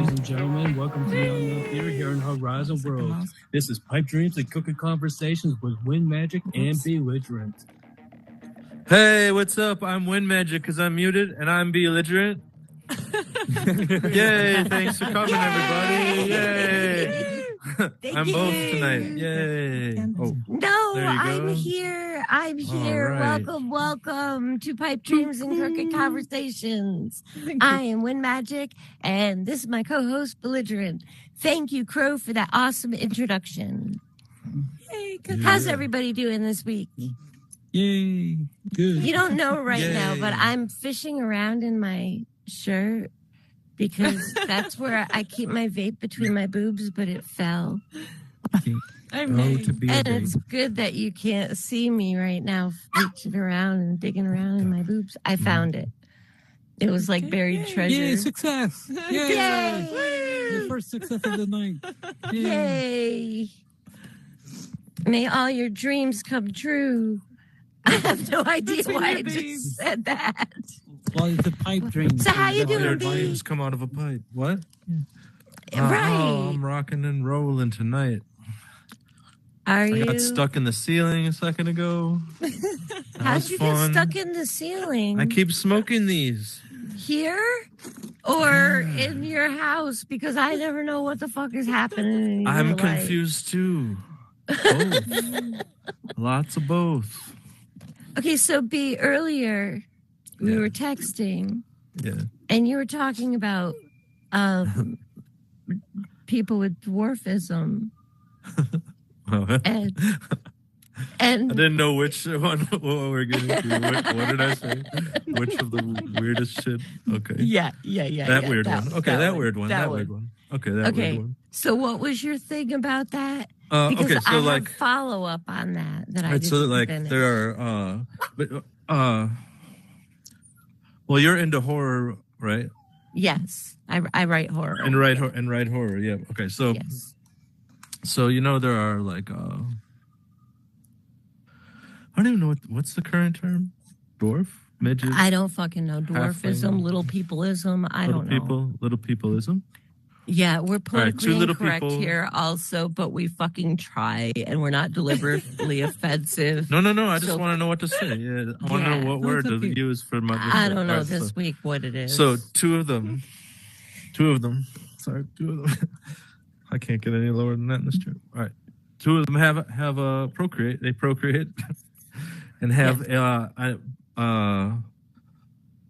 and gentlemen, welcome to the Unknown Theater here in Horizon World. This is Pipe Dreams and Cooking Conversations with Windmajik and B-Ligerent. Hey, what's up? I'm Windmajik because I'm muted, and I'm B-Ligerent. Yay, thanks for coming, everybody. Yay. I'm both tonight. Yay. Oh, no, there you go. I'm here. Right. Welcome to Pipe Dreams and Crooked Conversations. I am Windmajik, and this is my co-host, Belligerent. Thank you, Crow, for that awesome introduction. Yay, how's everybody doing this week? Yay. Good. You don't know right now, but I'm fishing around in my shirt because that's where I keep my vape between my boobs, but it fell. And it's good that you can't see me right now reaching around and digging around in my boobs. I found it. It was like buried treasure. Yay, success. Yay. Yay. The first success of the night. Yay. May all your dreams come true. I have no idea why I just said that. Well, it's a pipe dream. So how you doing, Your B? dreams come out of a pipe. What? Right. Oh, I'm rocking and rolling tonight. Are you? I got stuck in the ceiling a second ago. How'd you get stuck in the ceiling? I keep smoking these. Here? Or in your house? Because I never know what the fuck is happening in your I'm life. confused too. Both. Lots of both. Okay, so B, earlier we were texting. Yeah. And you were talking about people with dwarfism. and I didn't know which one what we're getting to. What did I say? Which of the weirdest shit? Okay. Yeah. That weird one. Okay, that weird one. That weird one. Okay, that weird one. So what was your thing about that? Because okay, so I have follow up on that I right, didn't so like finish. there are well, you're into horror, right? Yes, I write horror. And write horror. Yeah. Okay. So yes. So there are like I don't even know what's the current term. Dwarf, midget. I don't fucking know. Dwarfism, little peopleism. I don't know. Little peopleism. Yeah, we're politically right, incorrect people. here also, but we fucking try, and we're not deliberately offensive. No. I just want to know what to say. Yeah, I want to know what word to use for my. I don't know this week what it is. So two of them. Sorry, two of them. I can't get any lower than that in this trip. All right, two of them have a procreate. They procreate, and have a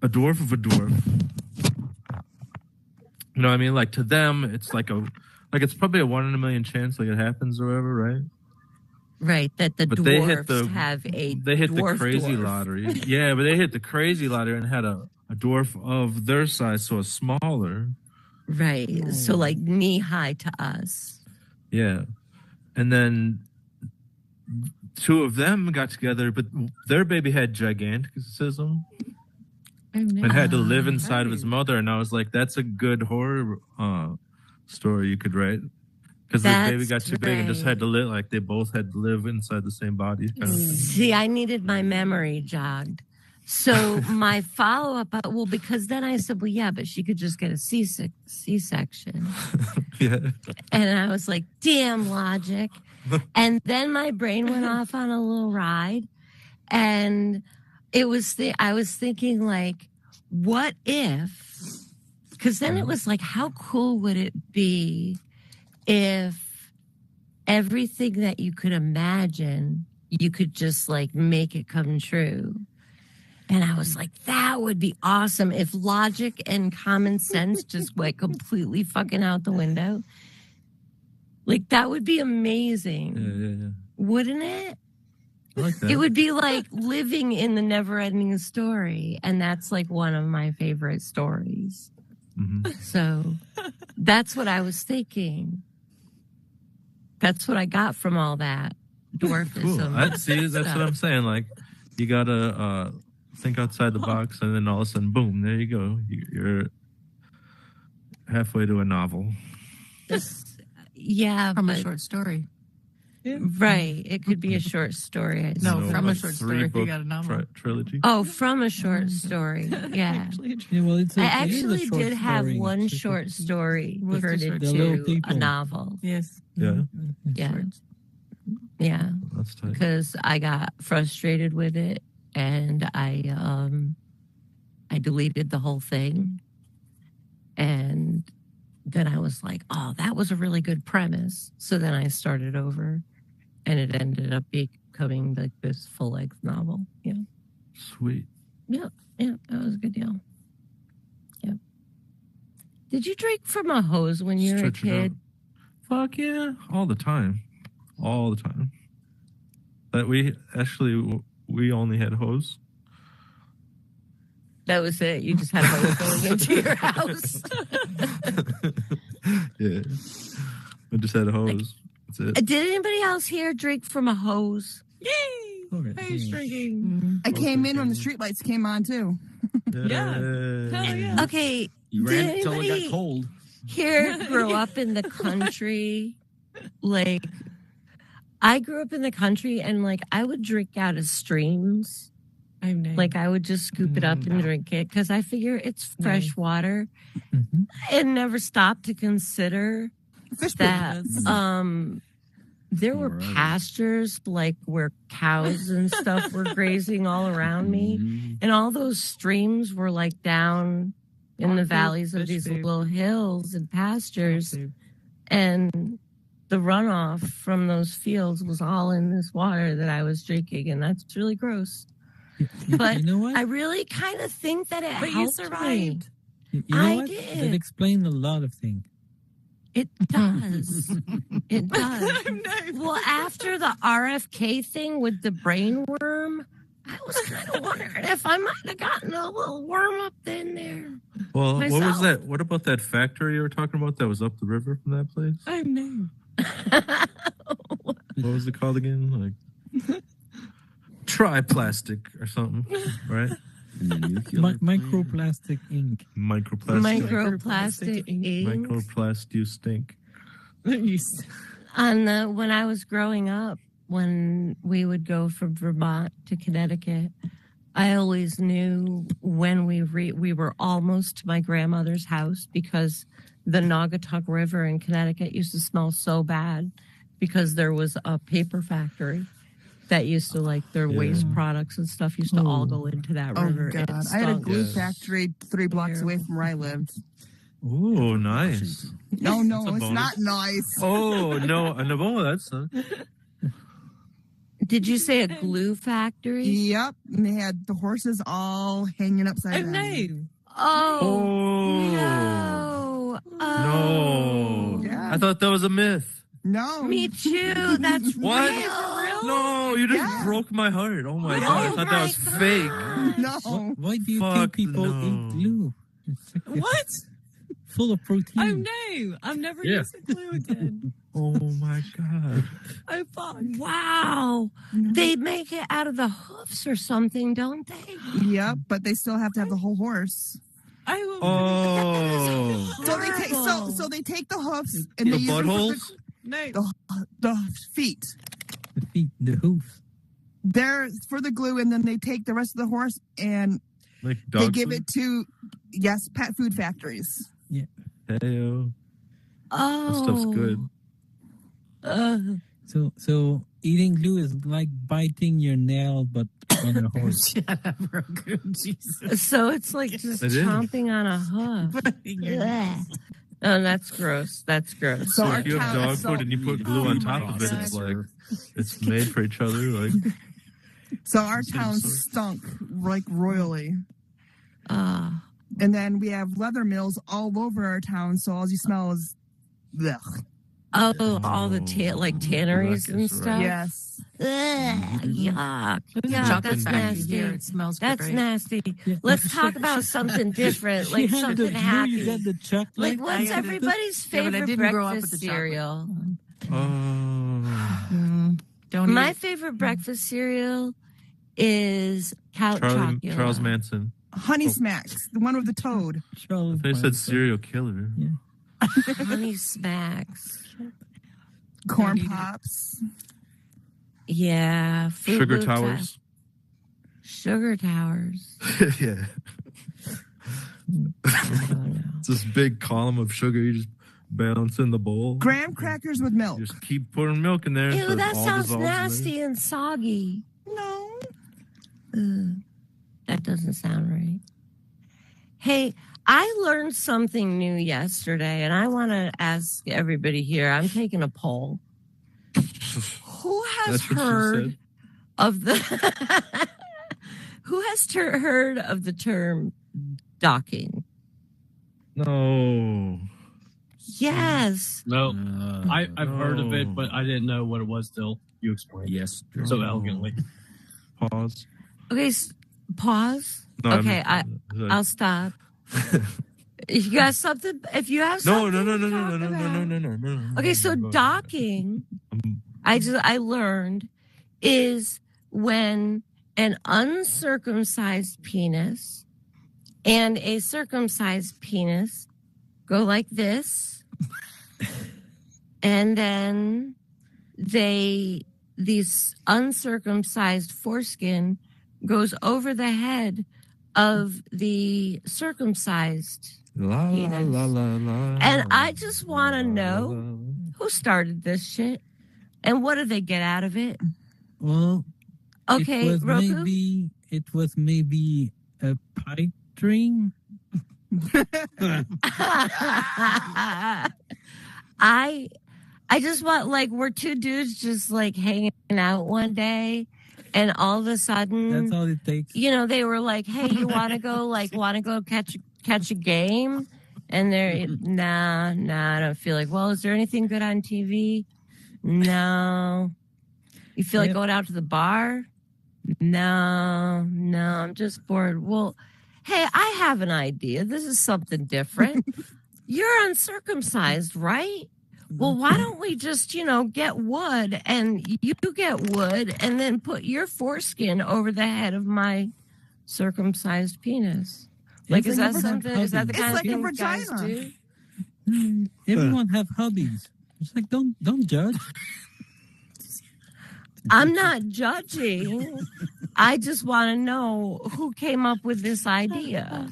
dwarf of a dwarf. You know what I mean? Like to them, it's it's probably a 1 in a million chance, like it happens or whatever, right? Right, that the dwarfs have a they hit the crazy dwarf. lottery. Yeah, but they hit the crazy lottery and had a dwarf of their size, so a smaller. Right, so like knee high to us. Yeah, and then two of them got together, but their baby had giganticism. And had to live inside of his mother, and I was like, "That's a good horror story you could write." Because the baby got too big and just had to live, like they both had to live inside the same body. See, I needed my memory jogged. So my follow-up, because then I said, well, yeah, but she could just get a C-section. Yeah. And I was like, damn logic. And then my brain went off on a little ride. And I was thinking, like, what if, because then it was like, how cool would it be if everything that you could imagine, you could just like make it come true? And I was like, that would be awesome if logic and common sense just went completely fucking out the window. Like, that would be amazing. Yeah. Wouldn't it? I like that. It would be like living in the never-ending story. And that's like one of my favorite stories. Mm-hmm. So that's what I was thinking. That's what I got from all that dwarfism. Cool. That's what I'm saying. Like, you gotta think outside the box, and then all of a sudden, boom, there you go. You're halfway to a novel. Yeah, from a short story. Right. It could be a short story. I No, suppose. from a short story. Three-book You got a novel. trilogy. Oh, from a short story. Yeah. Yeah, well, it's I it is a actually short did have story. one It's just short story What's the turned short The Little into a People. novel. Yes. Yeah, Yeah. Yeah. that's tight. Because I got frustrated with it and I deleted the whole thing. And then I was like, oh, that was a really good premise. So then I started over and it ended up becoming like this full length novel. Yeah. Sweet. Yeah. Yeah. That was a good deal. Yeah. Did you drink from a hose when you were a Stretch it out. kid? Fuck yeah, all the time. But we only had hose. That was it. You just had a hose going into your house. Yeah, I just had a hose. That's it. Did anybody else here drink from a hose? Yay! Okay. Hose drinking. I came in when the streetlights came on too. Yeah. Hell yeah. Okay. You Did ran until it anybody got cold. here grow up in the country? Like, I grew up in the country and like I would drink out of streams. Like I would just scoop it up and drink it because I figure it's fresh water. Mhm. And never stopped to consider Fish that there were Alright. pastures like where cows and stuff were grazing all around me. Mhm. And all those streams were like down in the valleys of these little hills and pastures. And the runoff from those fields was all in this water that I was drinking. And that's really gross. But you know what? I really kind of think that it But you helped survived. You know I what? did. That explains a lot of things. It does. It does. Well, after the RFK thing with the brain worm, I was kind of wondering if I might have gotten a little worm up in there. Well, what was myself. that? What about that factory you were talking about that was up the river from that place? I'm new. What was it called again? Like Triplastic or something, right? Microplastic ink. Microplastic. Microplastic ink. Microplast, you stink. When I was growing up, when we would go from Vermont to Connecticut, I always knew when we were almost to my grandmother's house because the Naugatuck River in Connecticut used to smell so bad because there was a paper factory that used to like their waste products and stuff used to all go into that Oh river. God! It I had a stunk. glue Yes. factory 3 blocks away from where I lived. Oh, nice. No, That's a it's bonus. not nice. Oh no, no, that's Did you say a glue factory? Yep, and they had the horses all hanging upside I'm down. new. Oh, Oh no. no! Yeah. I thought that was a myth. No, Me too. That's What? real. No, you just Yeah. broke my heart. Oh my Oh god! I thought that my was God. fake. no. Why do you Fuck think people no. eat glue? It's like- What? Full of protein. I'm new. I'm never Yeah. using glue again. Oh my god! I'm fuck. Wow. They make it out of the hoofs or something, don't they? Yep, but they still have to have the whole horse. I will. Oh, So they take Horrible. so they take the hoofs and the they use them for buttholes. No. the feet. The feet, the hoofs. They're for the glue, and then they take the rest of the horse and Like they dog give food? it to pet food factories. Heyo. Oh. That stuff's good. So eating glue is like biting your nail, but on a horse. Shut up, Roku. Jesus. So it's like just It is. chomping on a hoof. Ugh. Oh, that's gross. That's gross. So So our if you have town- dog so- food and you put glue Oh on my top of it, God. it's like it's made for each other. Like So our Same town sort. stunk like royally. Ah. And then we have leather mills all over our town, so all you smell is ugh. Oh, all the like tanneries Ruckus, and right. stuff. Yes. Ugh, yuck. There's a Yuck, chocolate that's factory nasty. here. It smells That's great. nasty. Let's talk about something different, like You have something the glue, happy. You got the chocolate. Like, what's I- everybody's Yeah, but I favorite didn't grow up with breakfast the chocolate. cereal? oh, Don't My eat. favorite breakfast cereal is Count Chocula. Charles Manson. Honey Smacks, the one with the toad. Charles They said Manson. serial killer. Honey Smacks. Corn pops. Yeah. Fruit Sugar Loops, towers. Sugar towers. Yeah. I don't know. It's this big column of sugar. You just balance in the bowl. Graham crackers with milk. You just keep pouring milk in there. Ew, so it that all sounds dissolves in there. nasty and soggy. No. Ugh, that doesn't sound right. Hey, I learned something new yesterday, and I want to ask everybody here. I'm taking a poll. Who has That's what she heard said. of the who has heard of the term docking? No. Yes. No, Uh, I've heard of it, no. but I didn't know what it was till you explained Yes. it so elegantly. Pause. Okay, pause. No, Okay, I'll stop. If you got something, if you have No, something no, no, to no, no, talk no, no, about. no, no, no, no, no. Okay, so docking, I learned, is when an uncircumcised penis and a circumcised penis go like this, and then these uncircumcised foreskin goes over the head of the circumcised. La, penis. la, la, la, And I just want to la, know la, la. who started this shit and what did they get out of it? Well, Okay, it was Roku. maybe a pipe dream. I just want, like, we're two dudes just like hanging out one day, and all of a sudden, That's all it takes. you know, they were like, "Hey, you want to go? Catch a game?" And they're, nah, I don't feel like. Well, is there anything good on TV? No. You feel like Yep. going out to the bar? No, I'm just bored. Well, hey, I have an idea. This is something different. You're uncircumcised, right? Well, why don't we just, get wood, and you get wood, and then put your foreskin over the head of my circumcised penis? Like, is that something? Is that the It's kind like a of thing guys vagina. do? Everyone have hobbies. It's like don't judge. I'm not judging. I just want to know who came up with this idea.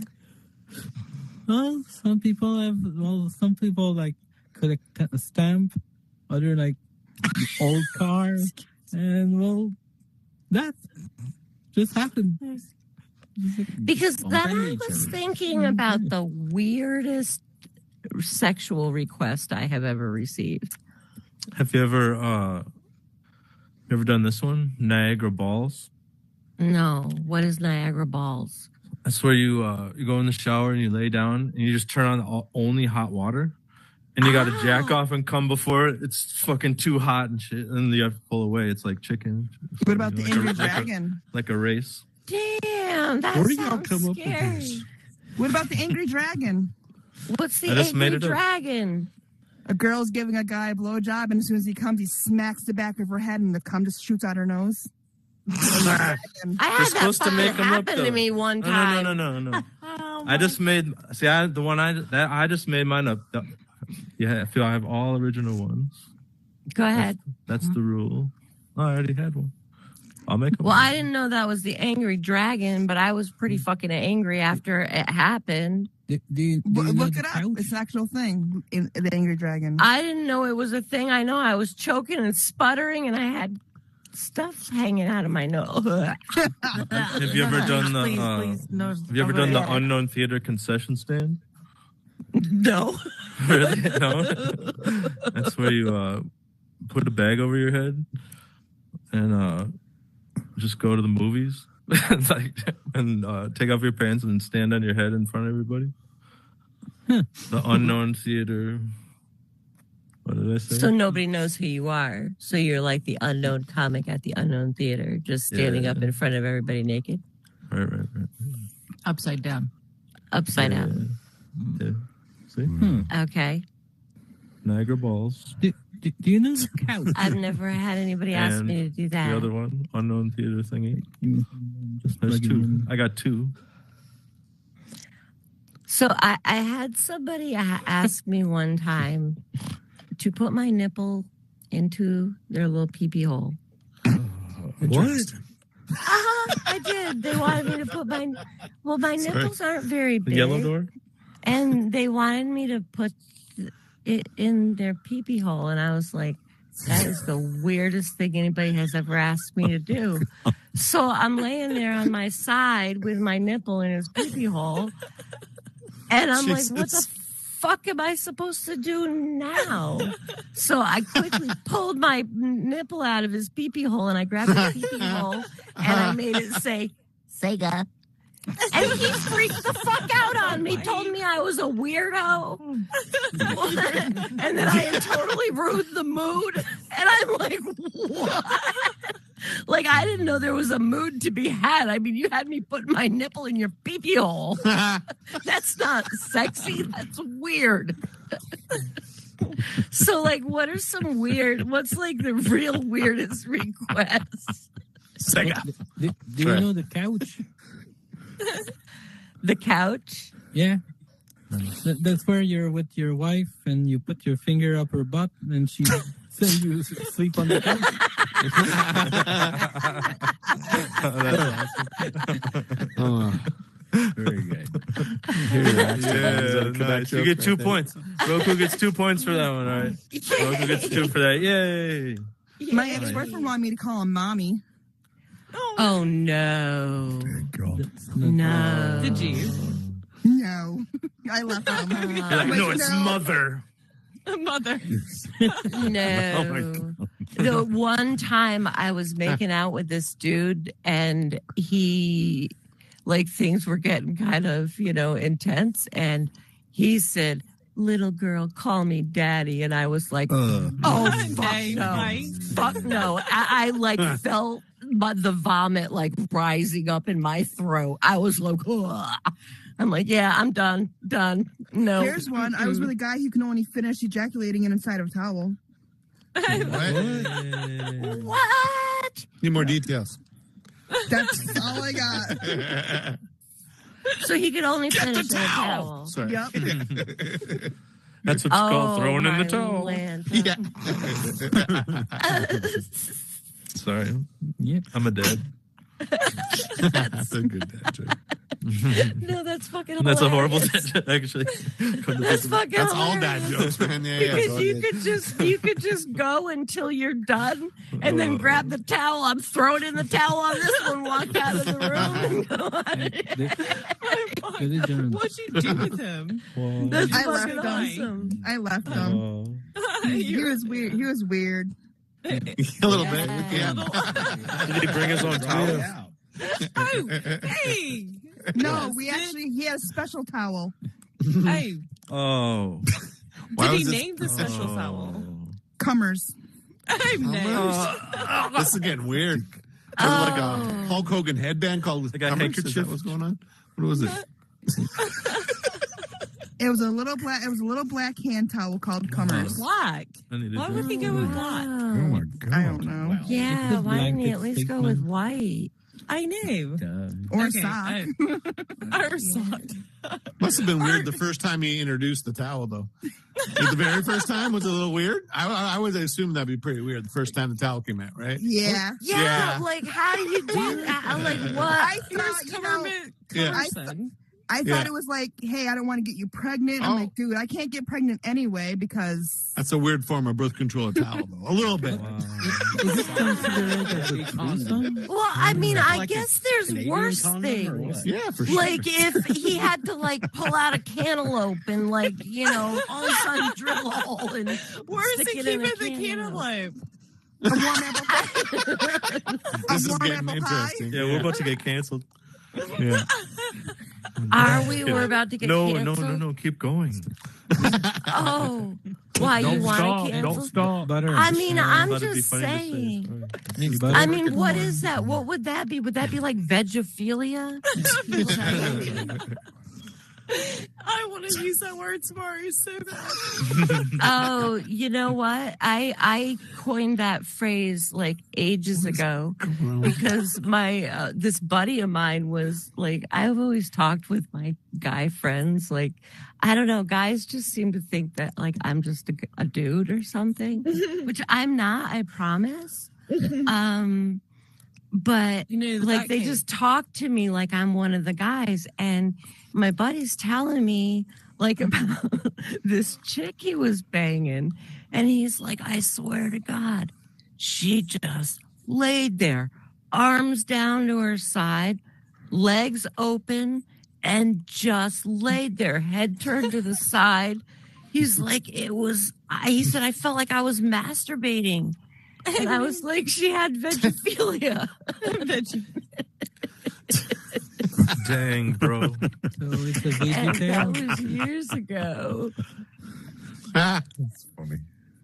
Well, some people like collect a stamp, other like old cars, and that just happened. Because then I was thinking about the weirdest sexual request I have ever received. Have you ever done this one? Niagara Balls. No, what is Niagara Balls? That's where you go in the shower and you lay down and you just turn on only hot water, and you got to jack off and come before it's fucking too hot and shit, and you have to pull away. It's like chicken. What about the Like angry a dragon? like a race. Damn, that Where do y'all sounds come up with scary. this? What about the angry dragon? What's the I just made angry it up. dragon? A girl's giving a guy a blowjob, and as soon as he comes, he smacks the back of her head, and the cum just shoots out her nose. I had that supposed to fucking make 'em up, happen to though. me one time. No. Oh, I just made. See, I just made mine up. Yeah, I feel I have all original ones. Go ahead. That's the rule. Oh, I already had one. I'll make. Well, I didn't know that was the angry dragon, but I was pretty fucking angry after it happened. Do you know Look the it up. couch? It's an actual thing. In the angry dragon. I didn't know it was a thing. I know I was choking and sputtering, and I had stuff hanging out of my nose. Have you ever done the? Please, no. Have you ever done the unknown theater concession stand? No. Really? No. That's where you put a bag over your head and just go to the movies, and take off your pants and stand on your head in front of everybody. The unknown theater. What did I say? So nobody knows who you are. So you're like the unknown comic at the unknown theater, just standing Yeah. up in front of everybody naked, Right. Upside down. upside down. Yeah. See? Okay. Niagara Balls. Do you know the couch? I've never had anybody ask And me to do that. The other one, unknown theater thingy. Just There's plug it two. in. I got two. So I had somebody ask me one time to put my nipple into their little pee-pee hole. What? I did. They wanted me to put my nipples aren't very The big. yellow door? And they wanted me to put it in their pee-pee hole. And I was like, that is the weirdest thing anybody has ever asked me to do. So I'm laying there on my side with my nipple in his pee-pee hole. And I'm like, what the fuck am I supposed to do now? So I quickly pulled my nipple out of his pee-pee hole and I grabbed the pee-pee hole and I made it say, Sega. And he freaked the fuck out on me, told me I was a weirdo. And then I had totally ruined the mood. And I'm like, what? Like, I didn't know there was a mood to be had. I mean, you had me put my nipple in your pee-pee hole. That's not sexy. That's weird. So, like, what's like the real weirdest request? Do you know the couch? The couch? Yeah. That's where you're with your wife and you put your finger up her butt and she sends you to sleep on the couch. Very good. Yeah, nice. You get 2 points. Roku gets 2 points for that one. All right. Roku gets 2 for that. Yay. My ex-boyfriend wanted me to call him mommy. Oh, no. No. Did you? No. I left him. You're like, no, it's mother. Mother. No. The one time I was making out with this dude and he, like, things were getting kind of, intense. And he said, little girl, call me daddy. And I was like, fuck no. Fuck no. I like felt the vomit like rising up in my throat. I was like, ugh. I'm like, yeah, I'm done. No. Here's one. I was with a guy who can only finish ejaculating inside of a towel. What? Need more details. That's all I got. So he could only finish in a towel. Sorry. Yep. That's what's called throwing in the my towel. land. Sorry. Yeah. I'm a dad. That's a good dad joke. No, that's fucking That's a hilarious. horrible dad, actually. That's fucking That's all hilarious. dad jokes, man. Yeah, Because you could just go until you're done and then grab the towel. I'm throwing in the towel on this one, walk out of the room and go on. What'd you do with him? That's I fucking left him. awesome. I left him. He was weird. He was weird. a little bit. Yeah. Did he bring his own towel? Oh, hey. No, he had a special towel. Hey. Oh. Why Did he was this- name the special towel? Cummers. I'm nice. This is getting weird. Oh. Like a Hulk Hogan headband called Like a Cummers? Is handkerchief? that what's going on? What was it? It was a little black hand towel called Cummers. Black. I need to Why do would he go with black? Oh my god! I don't know. Yeah, The why didn't he at blanket least go with white? I knew. Or Okay, sock. Or sock. Must have been weird the first time he introduced the towel, though. The very first time was a little weird. I would assume that'd be pretty weird the first time the towel came out, right? Yeah. Yeah, like how do you do that? Like what? I Here's thought, Cumberman Yeah. Carson. I thought it was like, hey, I don't want to get you pregnant. I'm Oh. like, dude, I can't get pregnant anyway because That's a weird form of birth control towel, though. A little bit. Is it considered as a threesome? Well, I mean, I Like a guess there's Canadian worse condom or things. what? Yeah, for sure. Like if he had to like pull out a cantaloupe and like, all of a sudden drill a hole and Where's stick he it in keeping a the cantaloupe? a warm apple pie. This is warm getting apple pie. interesting. Yeah, we're about to get canceled. Yeah. Are we? We're about to get canceled? No. Keep going. Oh, why you want to cancel? Don't stop. Butter. I mean, I'm Thought it'd be just funny to say. saying. Sorry. I mean, what is that? What would that be? Would that be like vegophilia? I want to use that word tomorrow so bad. Oh, you know what? I coined that phrase like ages ago because my this buddy of mine was like, I've always talked with my guy friends. Like, I don't know, guys just seem to think that like I'm just a dude or something, which I'm not. I promise. But You know, like they just talk to me like I'm one of the guys, and my buddy's telling me like about this chick he was banging, and he's like, I swear to God, she just laid there, arms down to her side, legs open, and just laid there, head turned to the side. He's like, he said, I felt like I was masturbating. And I was like, she had vegophilia. Dang, bro. So it's a And VG that tale. was years ago. That's funny.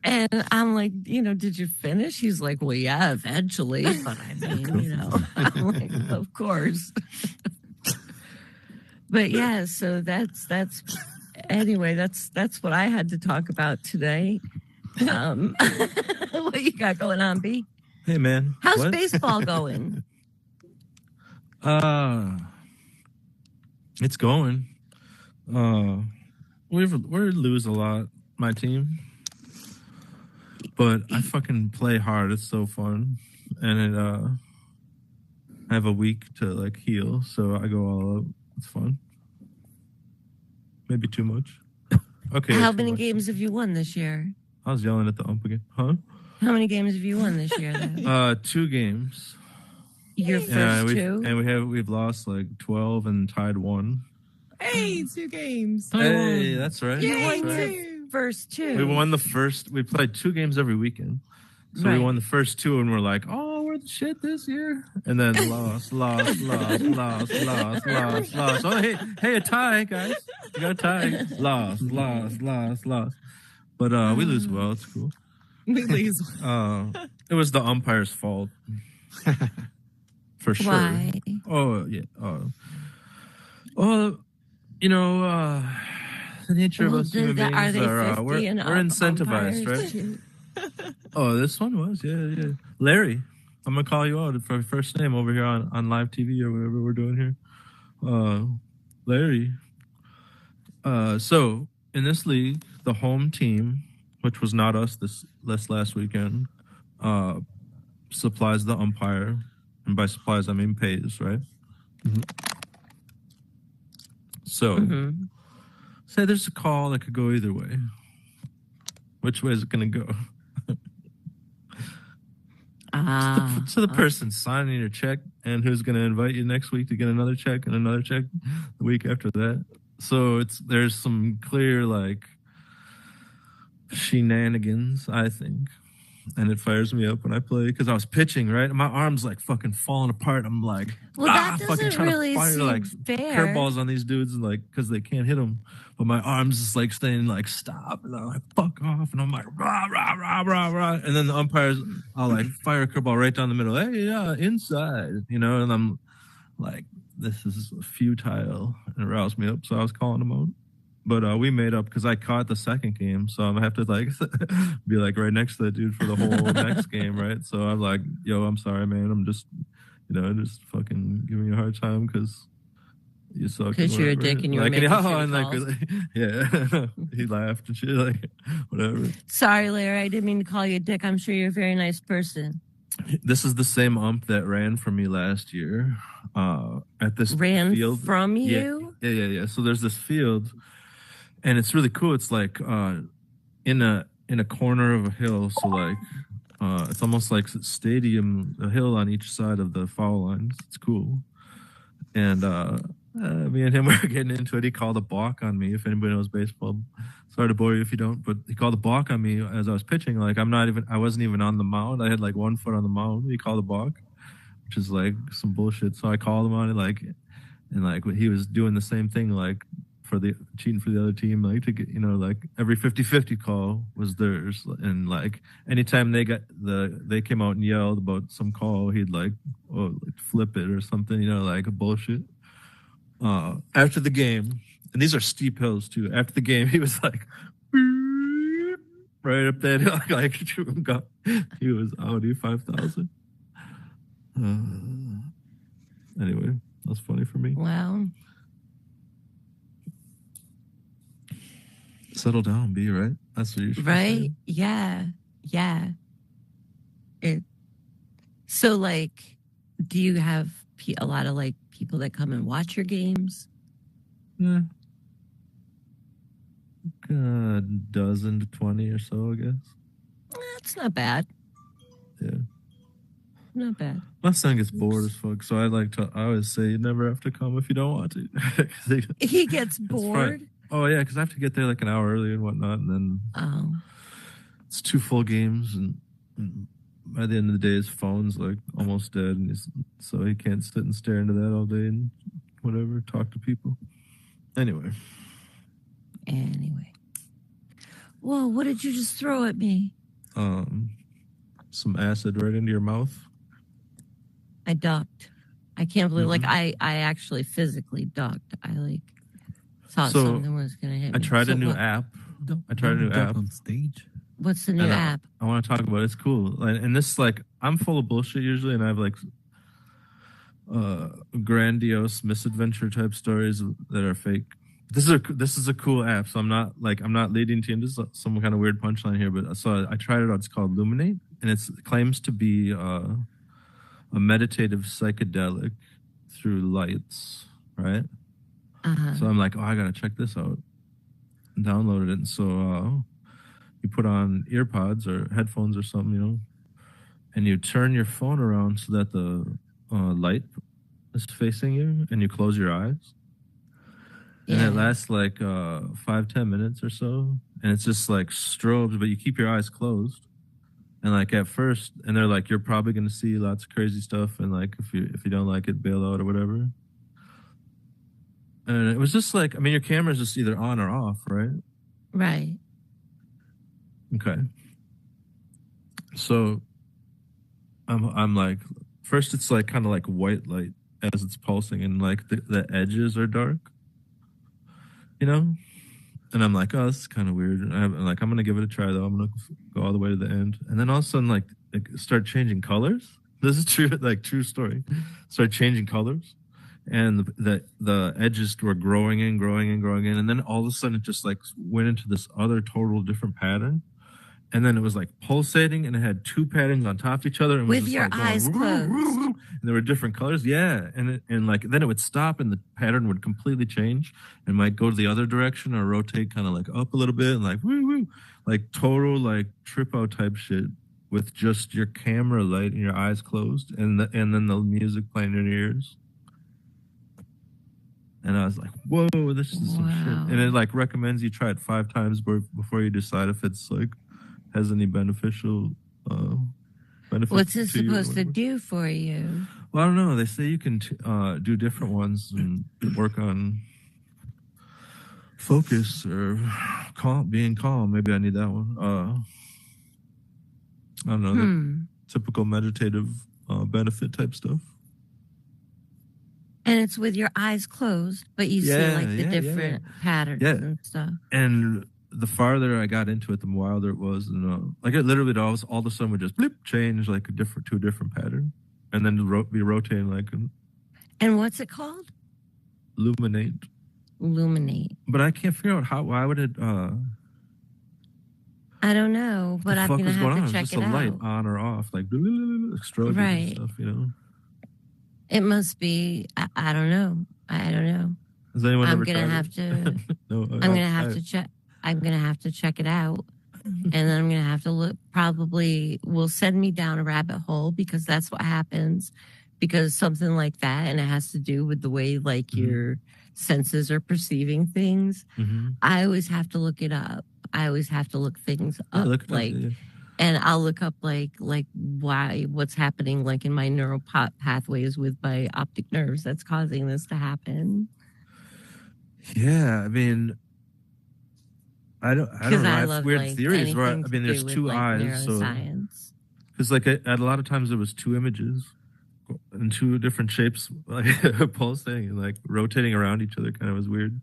And I'm like, did you finish? He's like, well, yeah, eventually. But I mean, I'm like, of course. But yeah, so that's anyway, that's what I had to talk about today. What you got going on, B? Hey, man. How's What? baseball going? It's going. We lose a lot, my team. But I fucking play hard. It's so fun. And I have a week to like heal, so I go all up. It's fun. Maybe too much. Okay. How too many much. games have you won this year? I was yelling at the ump again. Huh? How many games have you won this year? Then? 2 games. Your first two? We've lost like 12 and tied 1. Hey, 2 games. Hey, that's right. You That's won right. your first two. We won the first. We played 2 games every weekend, so we Right. won the first 2, and we're like, "Oh, we're the shit this year." And then lost. Oh, hey, a tie, guys. We got a tie. Lost. But we lose well. It's cool. We lose. It was the umpire's fault, for sure. Why? Oh yeah. The nature of us human beings are they 50 we're and up incentivized, umpires right? too? Oh, this one was, yeah. Larry, I'm gonna call you out for your first name over here on live TV or whatever we're doing here. Larry. So in this league, the home team, which was not us this last weekend, supplies the umpire, and by supplies I mean pays, right? Mm-hmm. So, Mhm. say there's a call that could go either way. Which way is it going to go? So the person signing your check and who's going to invite you next week to get another check and another check the week after that. So there's some clear like shenanigans, I think. And it fires me up when I play because I was pitching, right? And my arm's like fucking falling apart. I'm like, Well, that fucking doesn't trying really to fire seem like fair. curveballs on these dudes, and like because they can't hit them. But my arms just like staying like stop, and I'm like fuck off, and I'm like rah rah rah rah rah, and then the umpires, I'll like fire a curveball right down the middle. Hey, yeah, inside, and I'm like, this is futile, and it roused me up. So I was calling them out. But we made up because I caught the second game, so I'm gonna have to like be like right next to that dude for the whole next game, right? So I'm like, yo, I'm sorry, man. I'm just, just fucking giving you a hard time because you suck. 'Cause you're a dick and you're making shitty yeah, he laughed and shit, like whatever. Sorry, Larry, I didn't mean to call you a dick. I'm sure you're a very nice person. This is the same ump that ran for me last year at this Ran field. from you? Yeah. So there's this field. And it's really cool. It's like in a corner of a hill. So like it's almost like a hill on each side of the foul lines. It's cool. And me and him were getting into it. He called a balk on me. If anybody knows baseball, sorry to bore you if you don't. But he called a balk on me as I was pitching. Like I wasn't even on the mound. I had like 1 foot on the mound. He called a balk, which is like some bullshit. So I called him on it, and he was doing the same thing, like. Cheating for the other team, like to get, like every 50-50 call was theirs, and like anytime they came out and yelled about some call, he'd like flip it or something, like a bullshit. After the game, And these are steep hills too. After the game, he was like, "Beep," right up that hill. Like he was Audi 5000. Anyway, that's funny for me. Well, settle down, B, right? That's what you should right? say. Yeah. So, like, do you have a lot of like people that come and watch your games? Yeah. A dozen to 20 or so, I guess. That's not bad. Yeah. Not bad. My son gets bored as fuck, so I always say you never have to come if you don't want to. He gets bored? Oh, yeah, because I have to get there like an hour early and whatnot, and then it's 2 full games, and by the end of the day, his phone's like almost dead, and so he can't sit and stare into that all day and whatever, talk to people. Anyway. Whoa, what did you just throw at me? Some acid right into your mouth. I ducked. I can't believe, like, I actually physically ducked. I like thought something was gonna hit me. I tried a new app. On stage. What's the new app? I want to talk about it. It's cool. And this, like, I'm full of bullshit usually, and I have like grandiose misadventure type stories that are fake. This is a cool app, so I'm not leading to into some kind of weird punchline here, but I tried it out. It's called Luminate, and it claims to be a meditative psychedelic through lights, right? So I'm like, I gotta check this out. Downloaded it, and so you put on earpods or headphones or something, and you turn your phone around so that the light is facing you, and you close your eyes. And it lasts like 5-10 minutes or so, and it's just like strobes, but you keep your eyes closed. And like at first, and they're like, you're probably gonna see lots of crazy stuff, and like if you don't like it, bail out or whatever. And it was just like, I mean, your camera's just either on or off, right? Right. Okay. So I'm like, first it's like kind of like white light as it's pulsing, and like the edges are dark. And I'm like, oh, this is kind of weird. And I'm gonna give it a try though. I'm gonna go all the way to the end, and then all of a sudden, like it start changing colors. This is true, like true story. Start changing colors, and the edges were growing in, and then all of a sudden it just like went into this other total different pattern. And then it was like pulsating, and it had 2 patterns on top of each other. And with your eyes closed. And there were different colors. Yeah. And like, then it would stop and the pattern would completely change and might go to the other direction or rotate kind of like up a little bit and like, woo, like total like trip out type shit with just your camera light and your eyes closed and then the music playing in your ears. And I was like, whoa, this is some shit. And it like recommends you try it 5 times before you decide if it's like, has any beneficial benefits. What's it supposed to do for you? Well, I don't know. They say you can do different ones and work on focus or being calm. Maybe I need that one. I don't know. Typical meditative benefit type stuff. And it's with your eyes closed, but you see like the different patterns and stuff. And the farther I got into it, the wilder it was, and like it literally all of a sudden would just change like to a different pattern, and then be rotating like. And what's it called? Luminate. But I can't figure out why would it? I don't know, but I'm gonna have to check it out. Just a light on or off, like strobing and stuff, It must be. I don't know. Has anyone ever tried I'm gonna have to check it out, and then I'm gonna have to look. Probably will send me down a rabbit hole because that's what happens. Because something like that, and it has to do with the way like your senses are perceiving things. I always have to look it up. I always have to look things up, and I'll look up like what's happening like in my neural pathways with my optic nerves that's causing this to happen. Yeah, I mean, I don't know. I have weird theories where there's 2 eyes, so because like at a lot of times there was 2 images in 2 different shapes, like pulsating and like rotating around each other. Kind of was weird.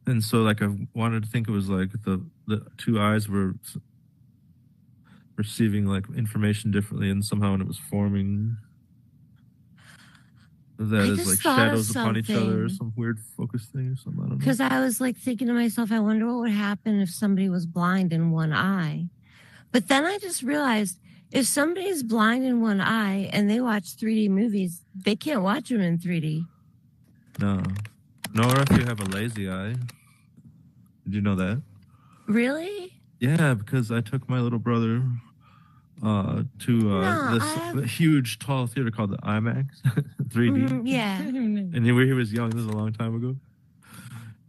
And so like I wanted to think it was like the two eyes were receiving like information differently, and somehow when it was forming that I is just like thought of shadows upon each other or something. some weird focus thing or something. I don't know. Because I was like thinking to myself, I wonder what would happen if somebody was blind in one eye. But then I just realized if somebody's blind in one eye and they watch 3D movies, they can't watch them in 3D. No. Nor if you have a lazy eye. Did you know that? Really? Yeah, because I took my little brother to this huge tall theater called the IMAX 3D. Yeah. And he was young. This is a long time ago.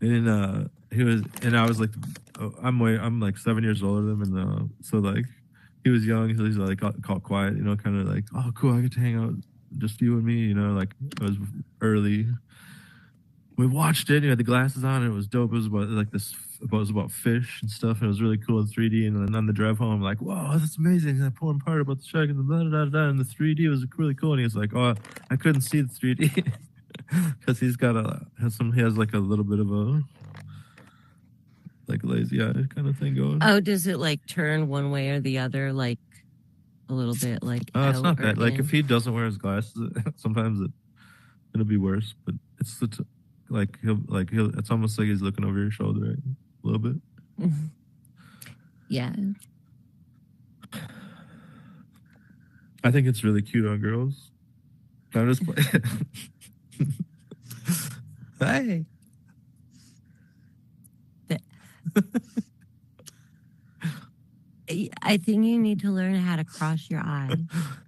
And I was like, I'm like 7 years older than him, and so like he was young, so he's like called quiet, kind of like, oh cool, I get to hang out, just you and me, like it was early. We watched it. He had the glasses on, and it was dope. It was about like this. It was about fish and stuff. And it was really cool in 3D. And then on the drive home, I'm like, "Wow, that's amazing!" That poem part about the shark and the blah blah blah. And the 3D was really cool. And he was like, "Oh, I couldn't see the 3D because he has like a little bit of a like lazy eye kind of thing going." Oh, does it like turn one way or the other, like a little bit, like? It's not that. Like in? if he doesn't wear his glasses, sometimes it'll be worse. But it's he'll. It's almost like he's looking over your shoulder a little bit. Yeah. I think it's really cute on girls. I'm just playing. Hey. I think you need to learn how to cross your eyes.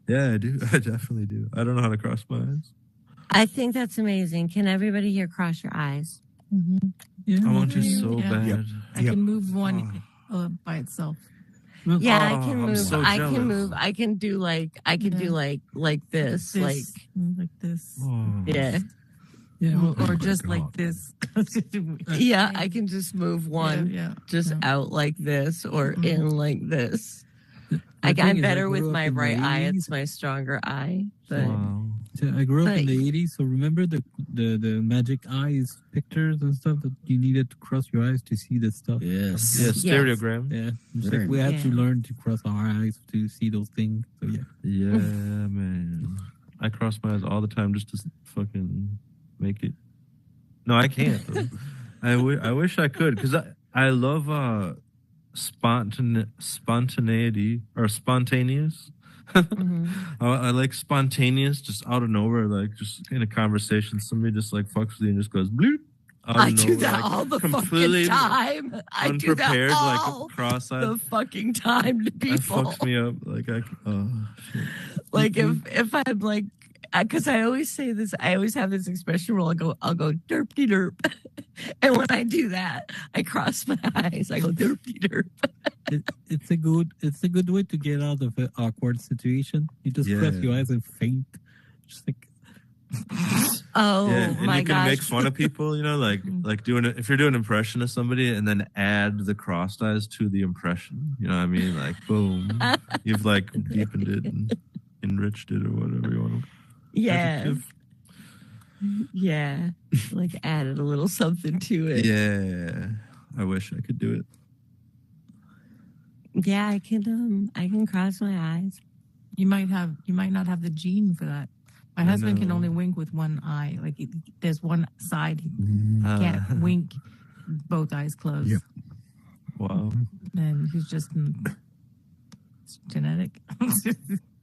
Yeah, I do. I definitely do. I don't know how to cross my eyes. I think that's amazing. Can everybody here cross your eyes? Mm-hmm. Yeah, I want to so bad. Yep. I can move one by itself. Yeah, I can move. So I jealous. can move. I can do like this. Like this. Oh. yeah. Yeah, or just like this. Yeah, I can just move one Yeah. out like this or in like this. The thing I'm is, better I with grew up my in the right eye. 80s. It's my stronger eye. But Wow. So I grew up in But- the 80s, so remember the magic eyes pictures and stuff that you needed to cross your eyes to see the stuff? Yes. Yeah, stereogram. Yeah. It's Very like we had to Yeah. learn to cross our eyes to see those things. So yeah. Yeah, man. I cross my eyes all the time just to fucking make it. No, I can't. I wish I could, because I love spontaneity or spontaneous. Mhm. I like spontaneous, just out of nowhere, like just in a conversation, somebody just like fucks with you and just goes bloop. I do that all the fucking time. I do that unprepared, all like cross-eyed. the fucking time to That people. fucks me up. Like shit. Like if I'm like, because I always say this, I always have this expression where I'll go derpy derp, and when I do that, I cross my eyes. I go derpy derp. It's a good way to get out of an awkward situation. You just Yeah. press your eyes and faint. Just like Oh Yeah, and my you can gosh! make fun of people, like doing it. If you're doing an impression of somebody and then add the crossed eyes to the impression, you know what I mean? Like, boom, you've like deepened it and enriched it or whatever you want to. Yeah, yeah, like added a little something to it. Yeah, I wish I could do it. Yeah, I can cross my eyes. You might not have the gene for that. My I husband can know. only wink with one eye. Like there's one side he can't wink, both eyes closed. Yep. Wow. And he's just it's genetic.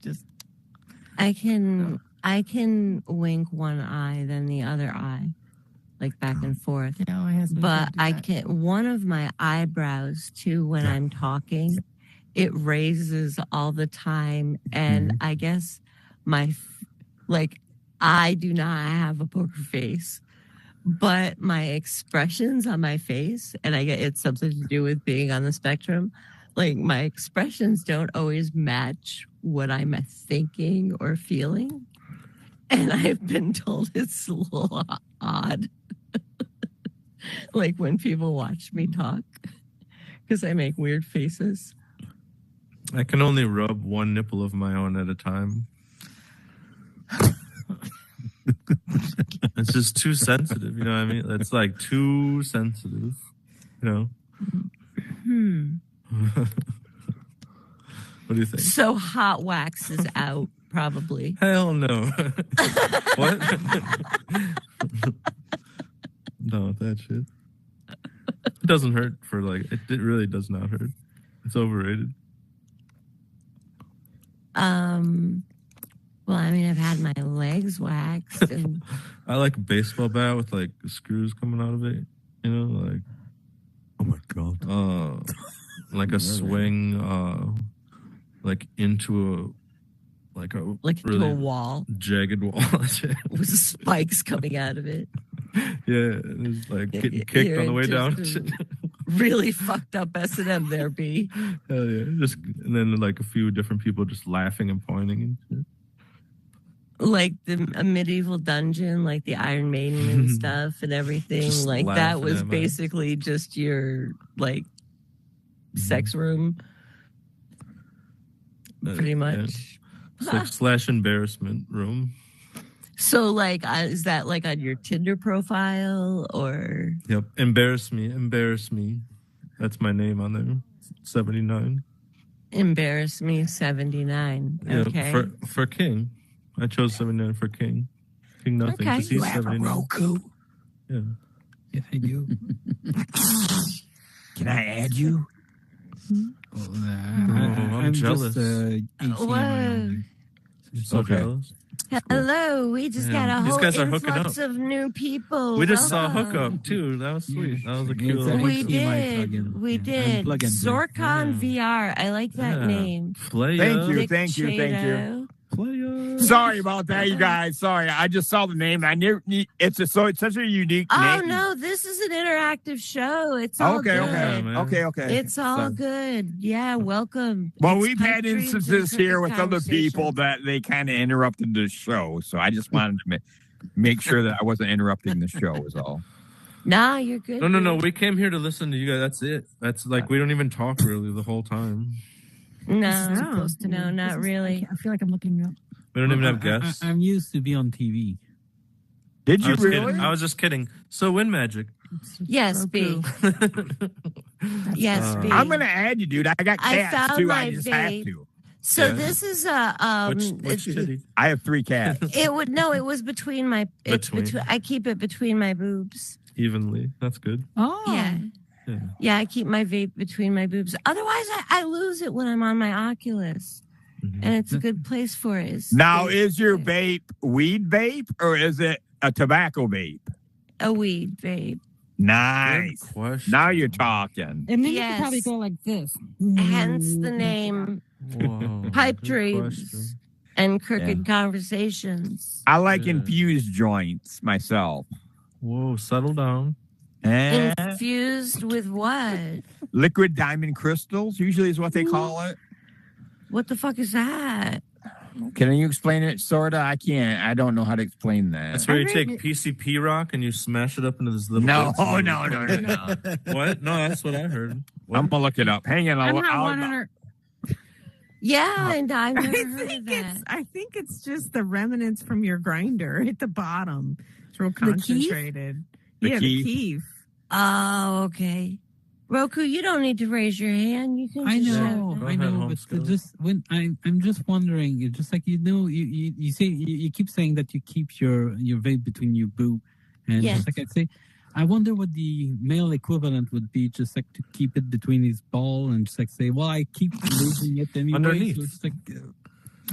Just I can wink one eye, then the other eye, like back and forth. my husband. But can't do I that. can one of my eyebrows too when I'm talking, it raises all the time, and I guess I do not have a poker face, but my expressions on my face, and I get it's something to do with being on the spectrum. Like my expressions don't always match what I'm thinking or feeling, and I've been told it's a little odd. Like when people watch me talk, because I make weird faces. I can only rub one nipple of my own at a time. It's just too sensitive. You know what I mean? It's like too sensitive. You know. What do you think? So hot wax is out, probably. Hell no. What? No, that shit. It doesn't hurt for like. It really does not hurt. It's overrated. Well, I mean, I've had my legs waxed, and I like a baseball bat with like screws coming out of it. You know, like Oh my god. like a swing, like into a into a wall jagged wall. with spikes coming out of it. Yeah, it was like getting kicked on the way down. Really fucked up S&M there, B. Hell yeah! And then like a few different people just laughing and pointing and shit. Like a medieval dungeon, like the Iron Maiden and stuff and everything. Just like that was laughing at basically just your like sex room. Pretty much. Yeah. It's like slash embarrassment room. So like, is that like on your Tinder profile or? Yep. Embarrass me. That's my name on there. 79. Embarrass me 79. Yeah, Okay. for King. I chose 79 for King. King nothing. Okay. He's You 79. Roku? Yeah. Yes, I do. Can I add you? I'm jealous. So jealous. Hello, we just got a These whole guys are hooking influx up. of new people. We just saw Welcome. hookup too. That was sweet. That was a cute little We hookup. did. We did. Zorkon VR. I like that name. Playa. Thank you, Dick thank you. Chato. Playa. Sorry about that, you guys. Sorry, I just saw the name. It's such a unique Oh name. no, this is an interactive show. It's all Okay, good. okay. It's all good. Yeah, welcome. Well, It's we've Pipe had Dreams and instances here with Crooked other people Conversations. that they kind of interrupted the show, so I just wanted to make sure that I wasn't interrupting the show. Was all. Nah, you're good. No. dude. We came here to listen to you guys. That's it. That's like we don't even talk really the whole time. No, not really. I feel like I'm looking up. We don't even have guests. I'm used to be on TV. Did I you was really? kidding. I was just kidding. So Windmajik. Yes, B. Yes, B. I'm gonna add you, dude. I got I cats found too. my I just have vape. to. So Yeah. this is a Which city? I have 3 cats. it was between my I keep it between my boobs. Evenly. That's good. Oh, Yeah, I keep my vape between my boobs. Otherwise I lose it when I'm on my Oculus. And it's a good place for it. Now, is your vape weed vape or is it a tobacco vape? A weed vape. Nice. Good question. Now you're talking. and then you Yes. could probably go like this. Hence the name Whoa, Pipe good Dreams question. and Crooked Conversations. I like Yeah. infused joints myself. Whoa, settle down. And Infused with what? liquid diamond crystals, usually is what they call it. What the fuck is that? Can you explain it? Sorta. I can't. I don't know how to explain that. That's where you I take read PCP rock and you smash it up into this little. No, bits. oh, no. What? No, that's what I heard. What? I'm gonna look it up. Hang on. I'm not 100. Yeah, and I've never I heard of think that. it's just the remnants from your grinder at the bottom. It's real The keef? concentrated. The Yeah, keef? the keef. Oh, okay. Roku, you don't need to raise your hand. You can. I just know, shout it. Go I ahead, know, but homeschool. just when I'm just wondering, it's just like you say you keep saying that you keep your vape between your boob, and Yes. just like I say, I wonder what the male equivalent would be, just like to keep it between his ball and just like say, well, I keep losing it anyway. Underneath. So it's like,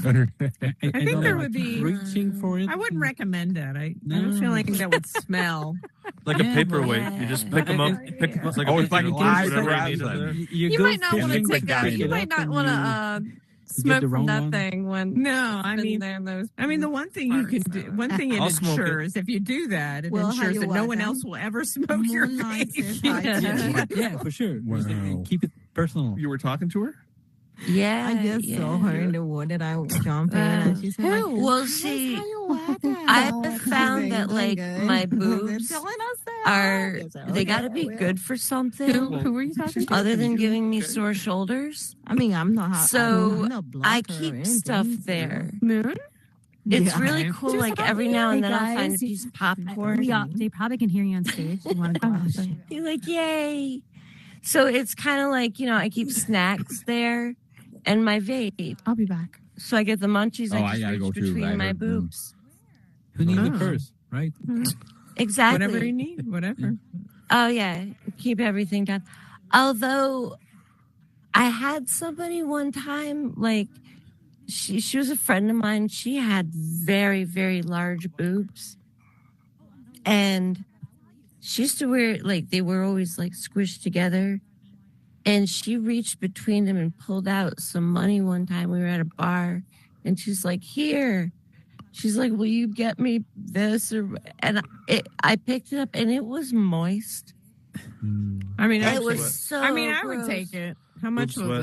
I think don't there know, would like, be- reaching for it. I wouldn't recommend that. I No. have a feeling that would smell. Like Yeah, a paperweight. but- You just pick them up. Pick them up like Oh, a it's like paper, a live whatever you resin. need in there. You go might not want to fishing take with that. guys You up might not and want you to get smoke the from wrong that one? thing when. No, I been mean, there, the one thing you can do, one thing it I'll smoke it. ensures, if you do that, it Well, how ensures you that no one welcome. else will ever smoke your vape. Yeah, for sure. Just, Wow. keep it personal. You were talking to her? Yeah. I just yeah. saw her in the wood and I jumped in and she said, like, Well, see, I've found that like my boobs are they got to be good for something who were you talking to? other than giving me sore shoulders. I mean, I'm not. So I'm not I blocker or keep anything, stuff so- there. Moon? It's really cool. Like every now and then I'll find a guys, piece of popcorn. They probably can hear you on stage. You want to go out there? You're like, yay. So it's kind of like, I keep snacks there and my vape. I'll be back. So I get the munchies. I I gotta just go reach too. between I my heard, boobs. Who needs a purse, right? Exactly. Whatever you need, whatever. Oh, yeah. Keep everything down. Although I had somebody one time, like, she was a friend of mine. She had very, very large boobs. And she used to wear, like, they were always, like, squished together. And she reached between them and pulled out some money one time. We were at a bar. And she's like, here. She's like, will you get me this? I picked it up, and it was moist. I mean, It was so I would gross. take it. How much was sweat.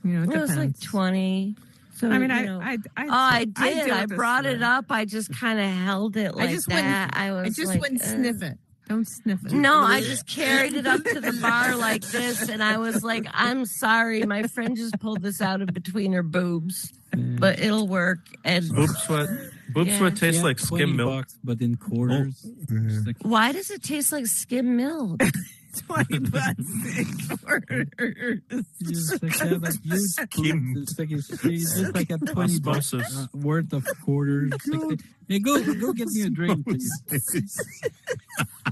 it? It It was like depends. 20. So, I mean, I did. I brought it up. I just kind of held it like that. I just wouldn't sniff it. Don't sniff it. No, I just carried it up to the bar like this, and I was like, I'm sorry. My friend just pulled this out of between her boobs, but it'll work. And Boob sweat. Boob sweat tastes like skim milk. $20, but in quarters. why does it taste like skim milk? 20 bucks in quarters. It's like, yeah, like it's like a $20 worth of quarters. Hey, go get me a drink, please.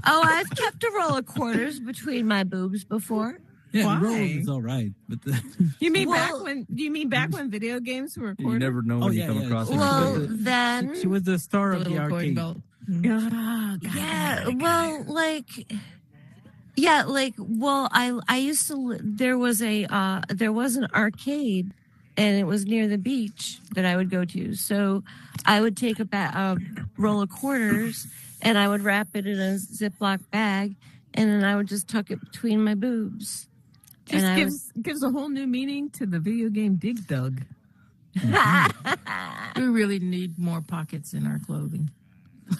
Oh, I've kept a roll of quarters between my boobs before. Yeah, Why? roll is all right, but You mean Well- back when video games were You recorded? never know when you come across Well, it. then, she was the star of the Little arcade. belt. yeah. Well, I used to. There was an arcade, and it was near the beach that I would go to. So I would take a roll of quarters, and I would wrap it in a Ziploc bag, and then I would just tuck it between my boobs. Just And gives a whole new meaning to the video game Dig Dug. We really need more pockets in our clothing.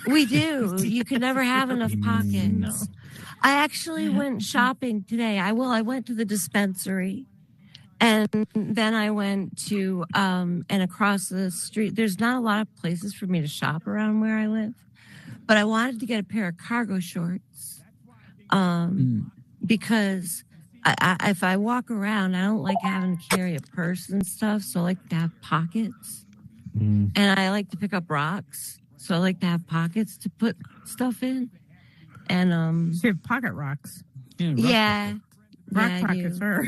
We do. You can never have enough pockets. No. I actually went shopping today. I went to the dispensary, and then I went to and across the street. There's not a lot of places for me to shop around where I live, but I wanted to get a pair of cargo shorts because if I walk around, I don't like having to carry a purse and stuff. So I like to have pockets, and I like to pick up rocks. So I like to have pockets to put stuff in. And You have pocket rocks. yeah. Rock Yeah, I pockets do. are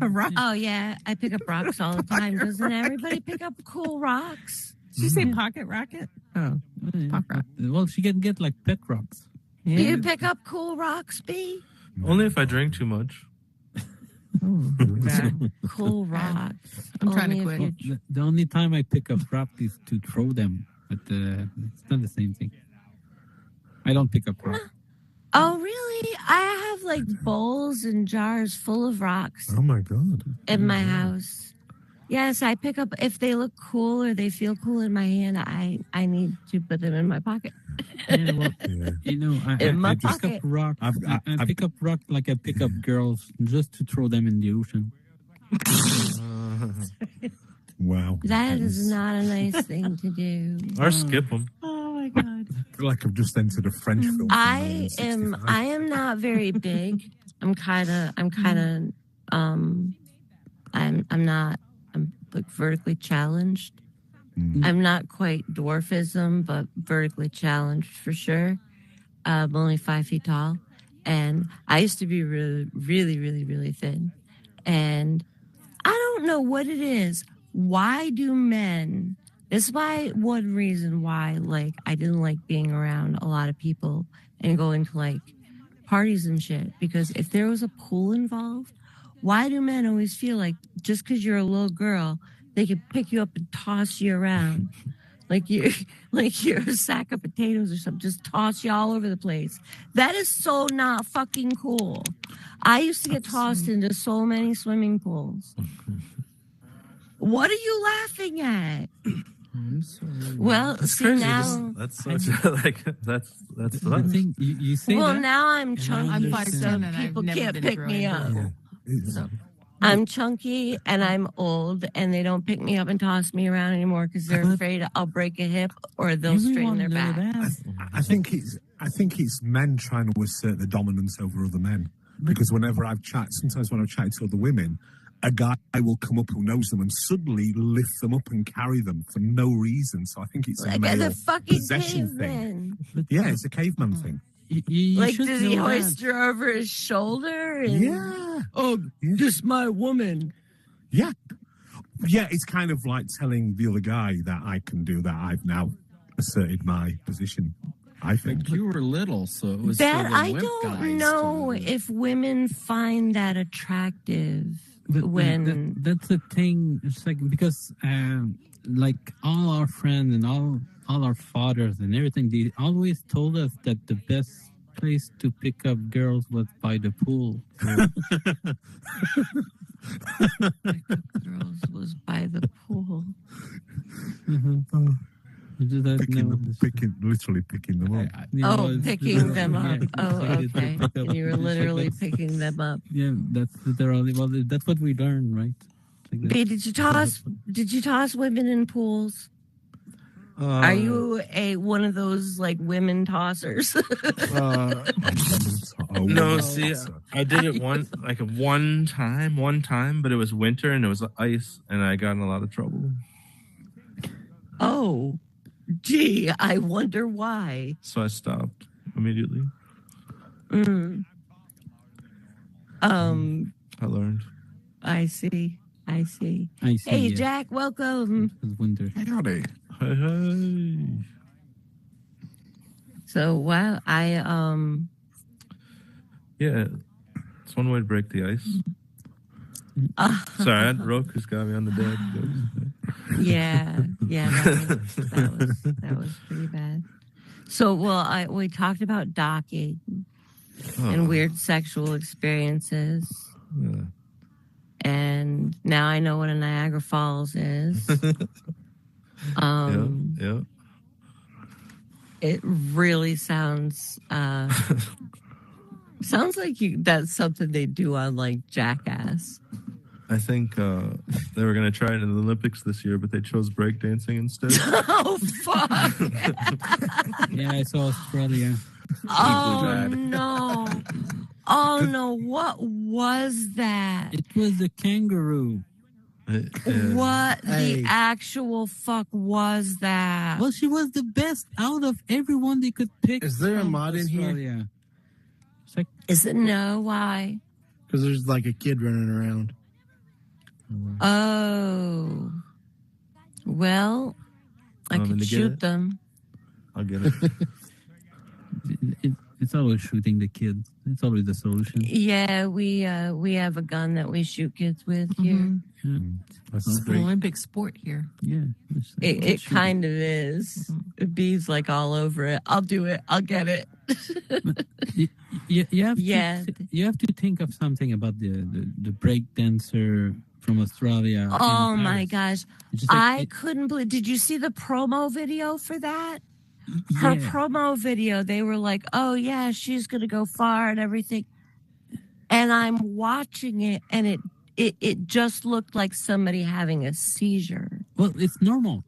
a rock. Oh yeah, I pick up rocks all the time. Doesn't everybody pick up cool rocks? Did you say pocket rocket? Oh, pocket rock. Well, she can get like pet rocks. Do you pick up cool rocks, B? Only if I drink too much. Cool rocks. I'm trying to Only if quit. you're- The only time I pick up rocks is to throw them, but it's not the same thing. I don't pick up rocks. Oh really? I have like bowls and jars full of rocks Oh my god. in my house. Yes, I pick up if they look cool or they feel cool in my hand. I need to put them in my pocket. Yeah, well, Yeah. you know, In my I pick pocket. up rock. I I've- pick up rock like I pick up girls just to throw them in the ocean. Wow. That is not a nice thing to do. Or skip them. Oh my god. I feel like I've just entered a French film. from I 1965. am not very big. I'm like vertically challenged. I'm not quite dwarfism, but vertically challenged for sure. I'm only 5 feet tall, and I used to be really, really, really, really thin. And I don't know what it is. Why do men? This is one reason why, like, I didn't like being around a lot of people and going to like parties and shit. Because if there was a pool involved, why do men always feel like just because you're a little girl, they can pick you up and toss you around like you're a sack of potatoes or something, just toss you all over the place? That is so not fucking cool. I used to get tossed into so many swimming pools. What are you laughing at? Well, That's see crazy. now. That's such that's The thing you say Well, that. now I'm chunky, I'm understand. so 5'10" and I've people never can't been pick through me it. up. Yeah. It's- So I'm chunky and I'm old, and they don't pick me up and toss me around anymore because they're afraid I'll break a hip or they'll strain their back. I think it's men trying to assert the dominance over other men. Because whenever sometimes when I've chatted to other women, a guy will come up who knows them and suddenly lift them up and carry them for no reason. So I think it's a male possession thing. Yeah, it's a caveman thing. Like, does he hoist her over his shoulder? And, yeah. Oh, just my woman. Yeah. Yeah, it's kind of like telling the other guy that I can do that. I've now asserted my position, I think. But you were little, so it was That for the I wimp don't guys know to- if women find that attractive when... That's the thing. It's like, because like all our friends and all our fathers and everything, they always told us that the best place to pick up girls was by the pool. Girls was by the pool. Literally picking them up. Picking them up. Oh, okay. And you were literally picking them up. Yeah, that's what we learned, right? Like Hey, did you toss women in pools? Are you one of those like women tossers? No, see, I did it one time, but it was winter and it was ice, and I got in a lot of trouble. Oh, gee, I wonder why. So I stopped immediately. I learned. I see. Hey, Hey, Jack, welcome. Winter. Howdy. Hey. So, wow, Yeah, it's one way to break the ice. Sorry, Roku's got me on the dead jokes. Yeah, that was pretty bad. So, we talked about docking and weird sexual experiences. Yeah. And now I know what a Niagara Falls is. Yeah. It really sounds like that's something they do on like Jackass. I think they were going to try it in the Olympics this year, but they chose breakdancing instead. Oh, fuck. Yeah, I saw Australia. Oh, no. Oh, no. What was that? It was a kangaroo. What the actual fuck was that? Well, she was the best out of everyone they could pick. Is there a mod in here? Yeah. Is it no? Why? Because there's like a kid running around. Oh. Well, I could shoot them. I'll get it. It's always shooting the kids. It's always the solution. Yeah, we have a gun that we shoot kids with here. Yeah. It's an Olympic sport here. Yeah. It kind of is. Bees like all over it. I'll do it. I'll get it. You have to think of something about the break dancer from Australia. Oh my gosh. Like couldn't believe. Did you see the promo video for that? Her promo video, they were like, oh yeah, she's going to go far and everything. And I'm watching it and it just looked like somebody having a seizure. Well, it's normal.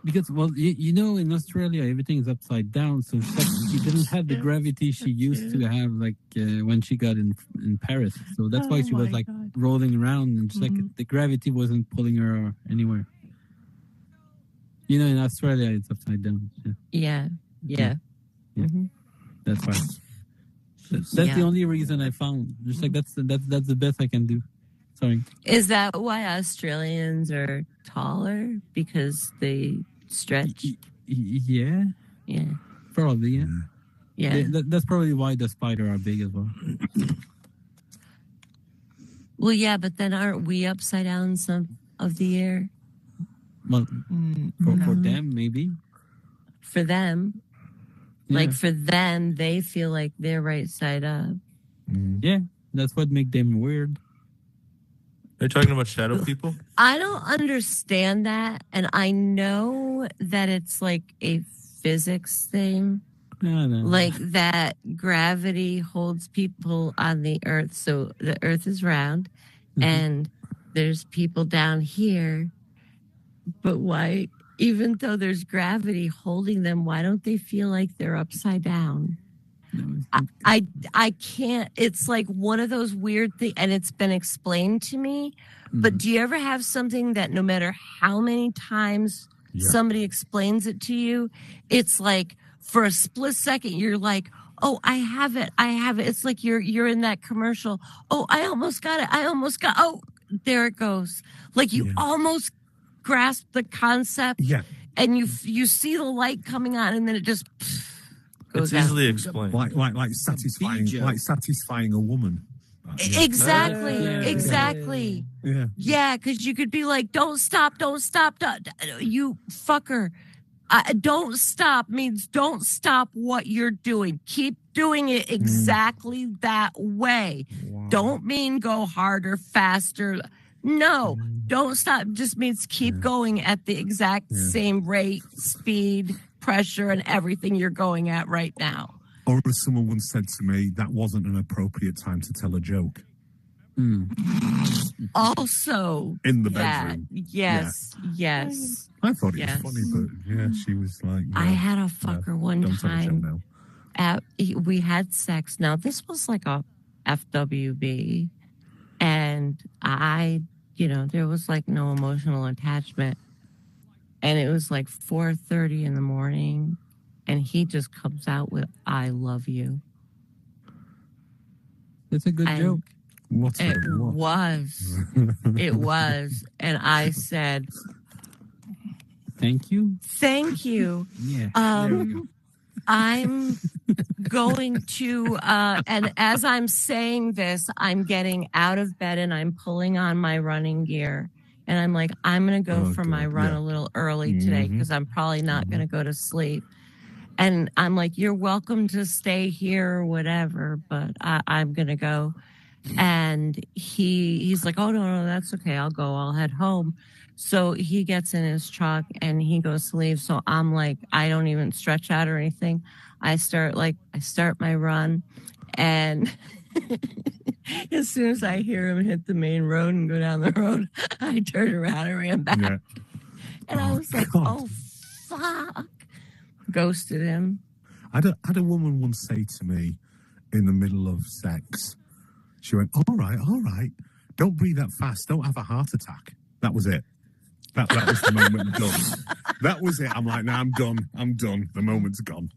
Because, in Australia, everything is upside down. So she didn't have the gravity she used to have, like, when she got in Paris. So that's why she was, like, rolling around. And just, like, the gravity wasn't pulling her anywhere. In Australia, it's upside down. Yeah. Mm-hmm. That's why. That's the only reason I found. Just, like, that's the best I can do. Sorry. Is that why Australians are taller? Because they stretch? Yeah. Yeah. Probably, yeah. Yeah. That's probably why the spider are big as well. Well, yeah, but then aren't we upside down some of the year? Well, for them, maybe. For them. Yeah. Like, for them, they feel like they're right side up. Yeah, that's what makes them weird. Are you talking about shadow people? I don't understand that. And I know that it's like a physics thing. No. Like that gravity holds people on the earth. So the earth is round and there's people down here, but why, even though there's gravity holding them, why don't they feel like they're upside down? I can't. It's like one of those weird things, and it's been explained to me. But do you ever have something that no matter how many times somebody explains it to you, it's like for a split second you're like, oh, I have it. It's like you're in that commercial. Oh, I almost got it. Oh, there it goes. Like you almost grasp the concept. Yeah. And you see the light coming on, and then it just goes it's easily explained. Like satisfying a woman. Exactly. Yeah, because you could be like, don't stop, you fucker. Don't stop means don't stop what you're doing. Keep doing it exactly that way. Wow. Don't mean go harder, faster. No, don't stop. Just means keep going at the exact same rate, speed, pressure, and everything you're going at right now. Or as someone once said to me, that wasn't an appropriate time to tell a joke. Also, in the bedroom. Yes. I thought it was funny, but she was like, I had a fucker one time. We had sex. Now, this was like a FWB, and there was like no emotional attachment, and it was like 4:30 in the morning. And he just comes out with, I love you. It's a good joke. It was. And I said, Thank you. Yeah. I'm going to, and as I'm saying this, I'm getting out of bed and I'm pulling on my running gear. And I'm like, I'm going to go for my run a little early today because I'm probably not going to go to sleep. And I'm like, you're welcome to stay here or whatever, but I'm going to go. And he's like, oh, no, that's okay. I'll head home. So he gets in his truck and he goes to leave. So I'm like, I don't even stretch out or anything. I start my run. And as soon as I hear him hit the main road and go down the road, I turned around and ran back. Yeah. And I was like, oh, fuck. Ghosted him. I had a woman once say to me in the middle of sex, she went, all right, don't breathe that fast, don't have a heart attack. That was it. That was the moment done. That was it. I'm like, nah, I'm done. The moment's gone.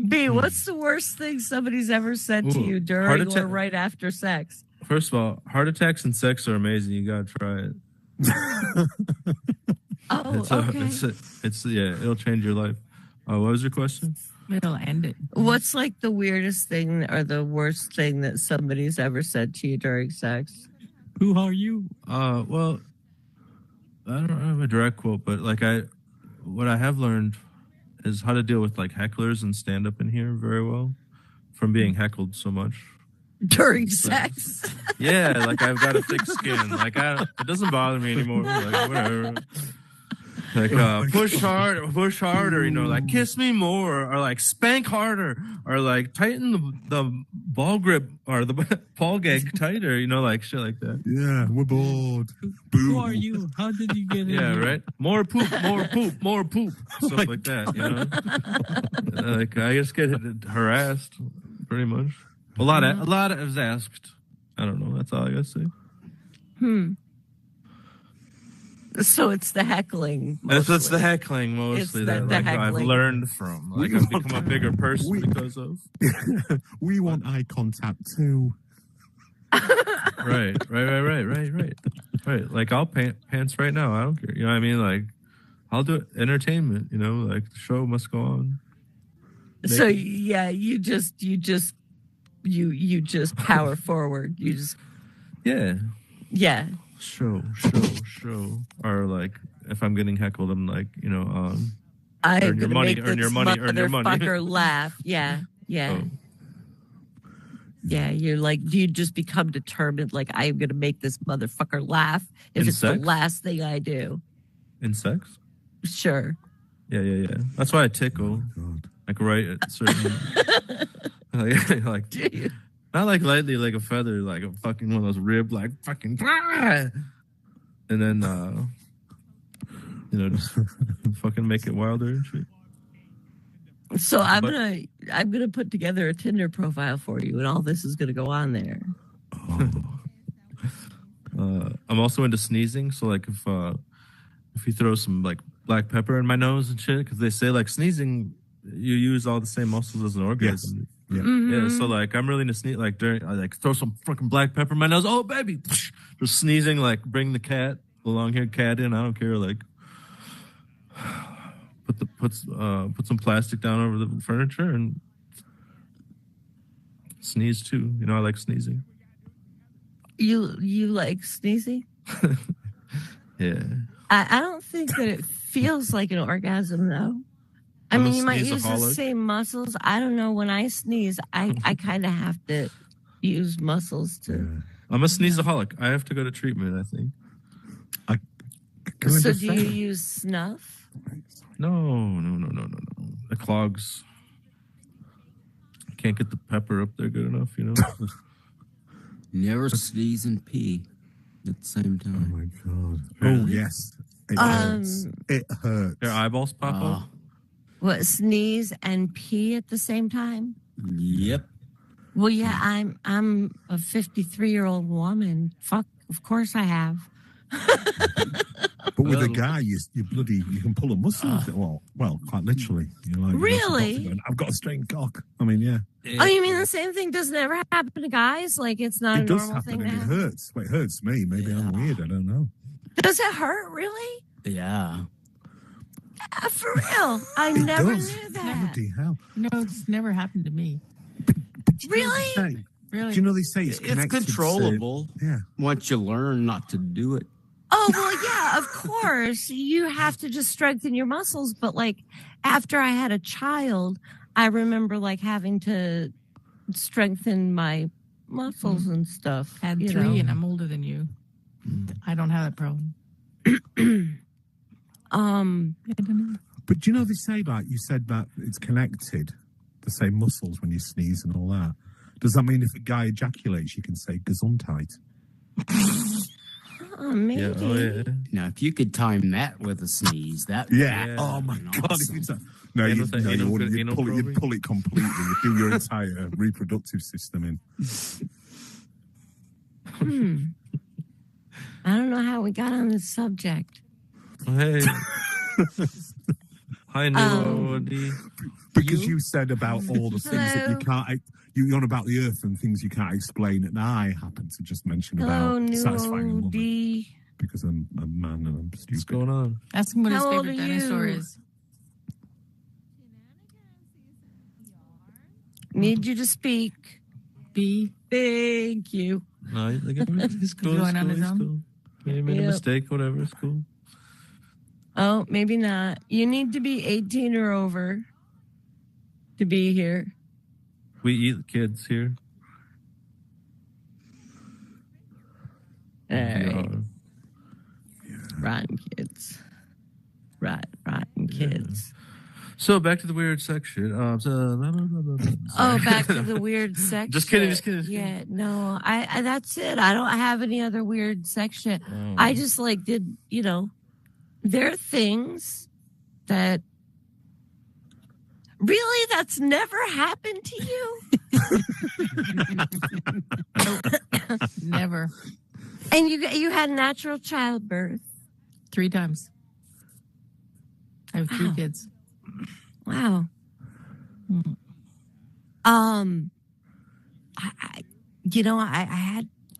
B, what's the worst thing somebody's ever said to you during or right after sex? First of all, heart attacks and sex are amazing. You gotta try it. Okay. It'll change your life. What was your question? It'll end it. What's like the weirdest thing or the worst thing that somebody's ever said to you during sex? Who are you? Well, I don't have a direct quote, but what I have learned is how to deal with like hecklers and stand up in here very well from being heckled so much. During sex? Yeah, like I've got a thick skin. Like it doesn't bother me anymore. Like whatever. Like push harder, like kiss me more, or like spank harder, or like tighten the ball grip or the ball gag tighter, like shit like that. Yeah, we're bored. Who are you? How did you get in? Yeah, here? right. More poop, stuff like that. Like I just get harassed, pretty much. A lot is asked. I don't know. That's all I gotta say. So it's the heckling. It's the heckling mostly that I've learned from. Like I've become a bigger person because of. We want eye contact too. Right. Like I'll pants right now. I don't care. You know what I mean? Like I'll do it. Entertainment. Like the show must go on. So yeah, you just power forward. You just yeah. Show. Or like if I'm getting heckled, I'm like, earn your money. Motherfucker laugh. Yeah. Oh. Yeah, you just become determined, like I'm gonna make this motherfucker laugh if it's the last thing I do. In sex? Sure. Yeah. That's why I tickle. Like right at certain like do you? Not like lightly like a feather, like a fucking one of those rib, like fucking. And then, just fucking make it wilder and shit. So I'm gonna put together a Tinder profile for you, and all this is gonna go on there. I'm also into sneezing, so like if you throw some like black pepper in my nose and shit, because they say like sneezing, you use all the same muscles as an orgasm. Yes. Yeah. Yeah, so like I'm really into sneeze. Like I like throw some fucking black pepper in my nose. Oh baby, just sneezing. Like bring the cat, the long-haired cat in. I don't care. Like put some plastic down over the furniture and sneeze too. I like sneezing. You like sneezing? Yeah. I don't think that it feels like an orgasm though. I mean, you might use the same muscles. I don't know. When I sneeze, I kind of have to use muscles to. Yeah. I'm a sneezeaholic. I have to go to treatment, I think. So do you use snuff? No. It clogs. I can't get the pepper up there good enough, Never sneeze and pee at the same time. Oh my God. Oh, yes. It hurts. It hurts. Their eyeballs pop up? What, sneeze and pee at the same time? Yep. Well, yeah, I'm a 53-year-old woman. Fuck, of course I have. But with a guy, you can pull a muscle. Well, quite literally. Really? I've got a strained cock. I mean, yeah. Oh, you mean the same thing doesn't ever happen to guys? Like it's not a normal thing. It does happen, and it hurts. Well, it hurts me. Maybe I'm weird. I don't know. Does it hurt? Really? Yeah. For real? I never knew that. Bloody hell. No, it's never happened to me. Really? Really? Do you know they say it's controllable? Yeah. Once you learn not to do it. Oh, well, yeah, of course. You have to just strengthen your muscles. But like after I had a child, I remember like having to strengthen my muscles and stuff. I had three and I'm older than you. I don't have that problem. But do you know they say that you said that it's connected, the same muscles when you sneeze and all that? Does that mean if a guy ejaculates, you can say Gesundheit? Oh, maybe. Yeah, yeah. Now, if you could time that with a sneeze, that Oh my God! awesome. You wouldn't. You'd pull it completely. You'd do your entire reproductive system in. I don't know how we got on this subject. Hey. Hi, Because you said about all the things that you can't. You're on about the earth and things you can't explain, and I happen to just mention about satisfying a woman because I'm a man and I'm stupid. What's going on? Ask him what his How old favorite are dinosaur you? is. Need you to speak. Thank you. No, he's cool. Going on his He's own? cool. He made a mistake, whatever. It's cool. Oh, maybe not. You need to be 18 or over to be here. We eat kids here. All right. Rotten kids. Rotten kids. So back to the weird section. Back to the weird section. Just kidding. Yeah, no, I that's it. I don't have any other weird section. Oh. I just did, there are things that really that's never happened to you. Never. And you had natural childbirth 3 times. I have 3 kids. Wow. I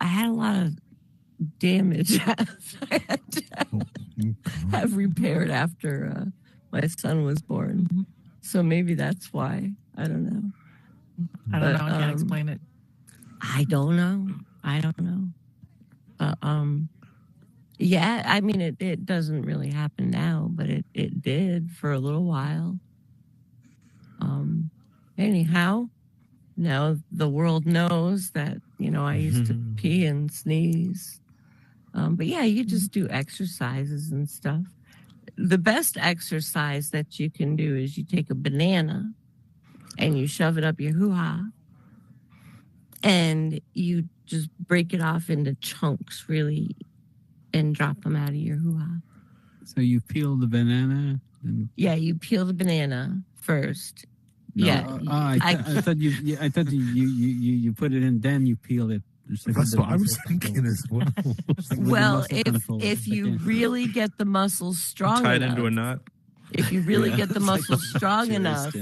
had a lot of damage I had to have repaired after my son was born. So maybe that's why. I don't know. I don't know. I can't explain it. I don't know. Yeah, I mean, it doesn't really happen now, but it did for a little while. Anyhow, now the world knows that, I used to pee and sneeze. But yeah, you just do exercises and stuff. The best exercise that you can do is you take a banana and you shove it up your hoo-ha and you just break it off into chunks, really, and drop them out of your hoo-ha. So you peel the banana. Yeah, you peel the banana first. No. Yeah, I thought you put it in, then you peel it. That's what I was thinking as well. Well, if you really get the muscles strong Tied enough, into a knot. if you really get the muscles strong enough,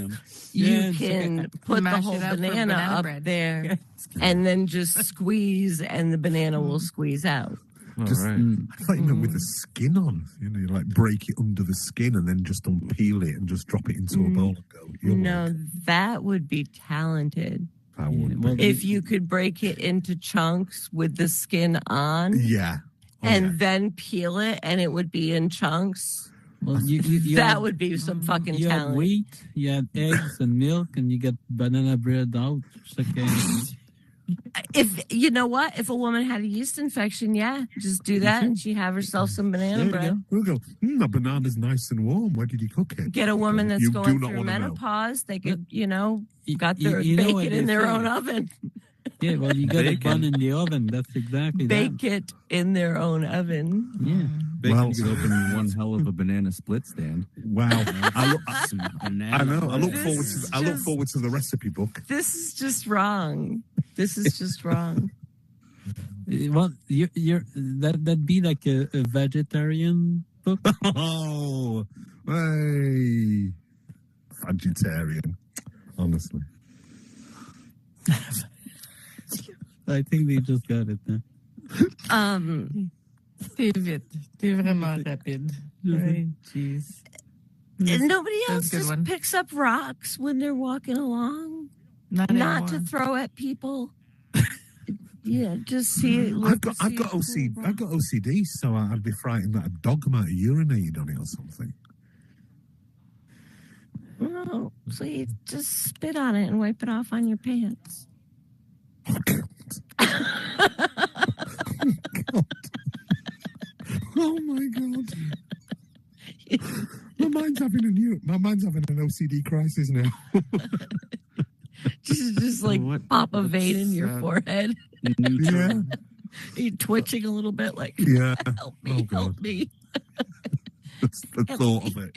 you can put the whole banana up there and then just squeeze, and the banana will squeeze out. Just, I thought you meant with the skin on. You know, you like break it under the skin and then just unpeel it and just drop it into a bowl and go. No, that would be talented. That would be. If you could break it into chunks with the skin on. Yeah. And then peel it, and it would be in chunks. Well, that would be some fucking you talent. had wheat, you had eggs and milk, and you get banana bread out. If you know what, if a woman had a yeast infection, just do that, and she have herself some banana bread. We'll go. The banana's nice and warm. Where did you cook it? Get a woman that's You going do not through wanna know. menopause. They could, got their you know bake what it in they their say. own oven. Yeah, well, you got it done in the oven. That's exactly that. Bake it in their own oven. Yeah. Well, you could open one hell of a banana split stand. Wow. I know. I look This forward to the recipe book. This is just wrong. This is just wrong. Well, that'd be like a vegetarian book. Oh, hey, vegetarian. Honestly, I think they just got it now. T'es vite. T'es vraiment rapide. Right, jeez. Nobody That's else a good just one. picks up rocks when they're walking along. Not to anymore. throw at people. Yeah, just see it. I've got OCD, so I'd be frightened that a dog might have urinated on it or something. No, so you just spit on it and wipe it off on your pants. Oh my god! My mind's having an OCD crisis now. just like pop a vein in your forehead. Yeah. You're twitching a little bit, like Yeah. help me, Oh, help God. me. That's the thought of it.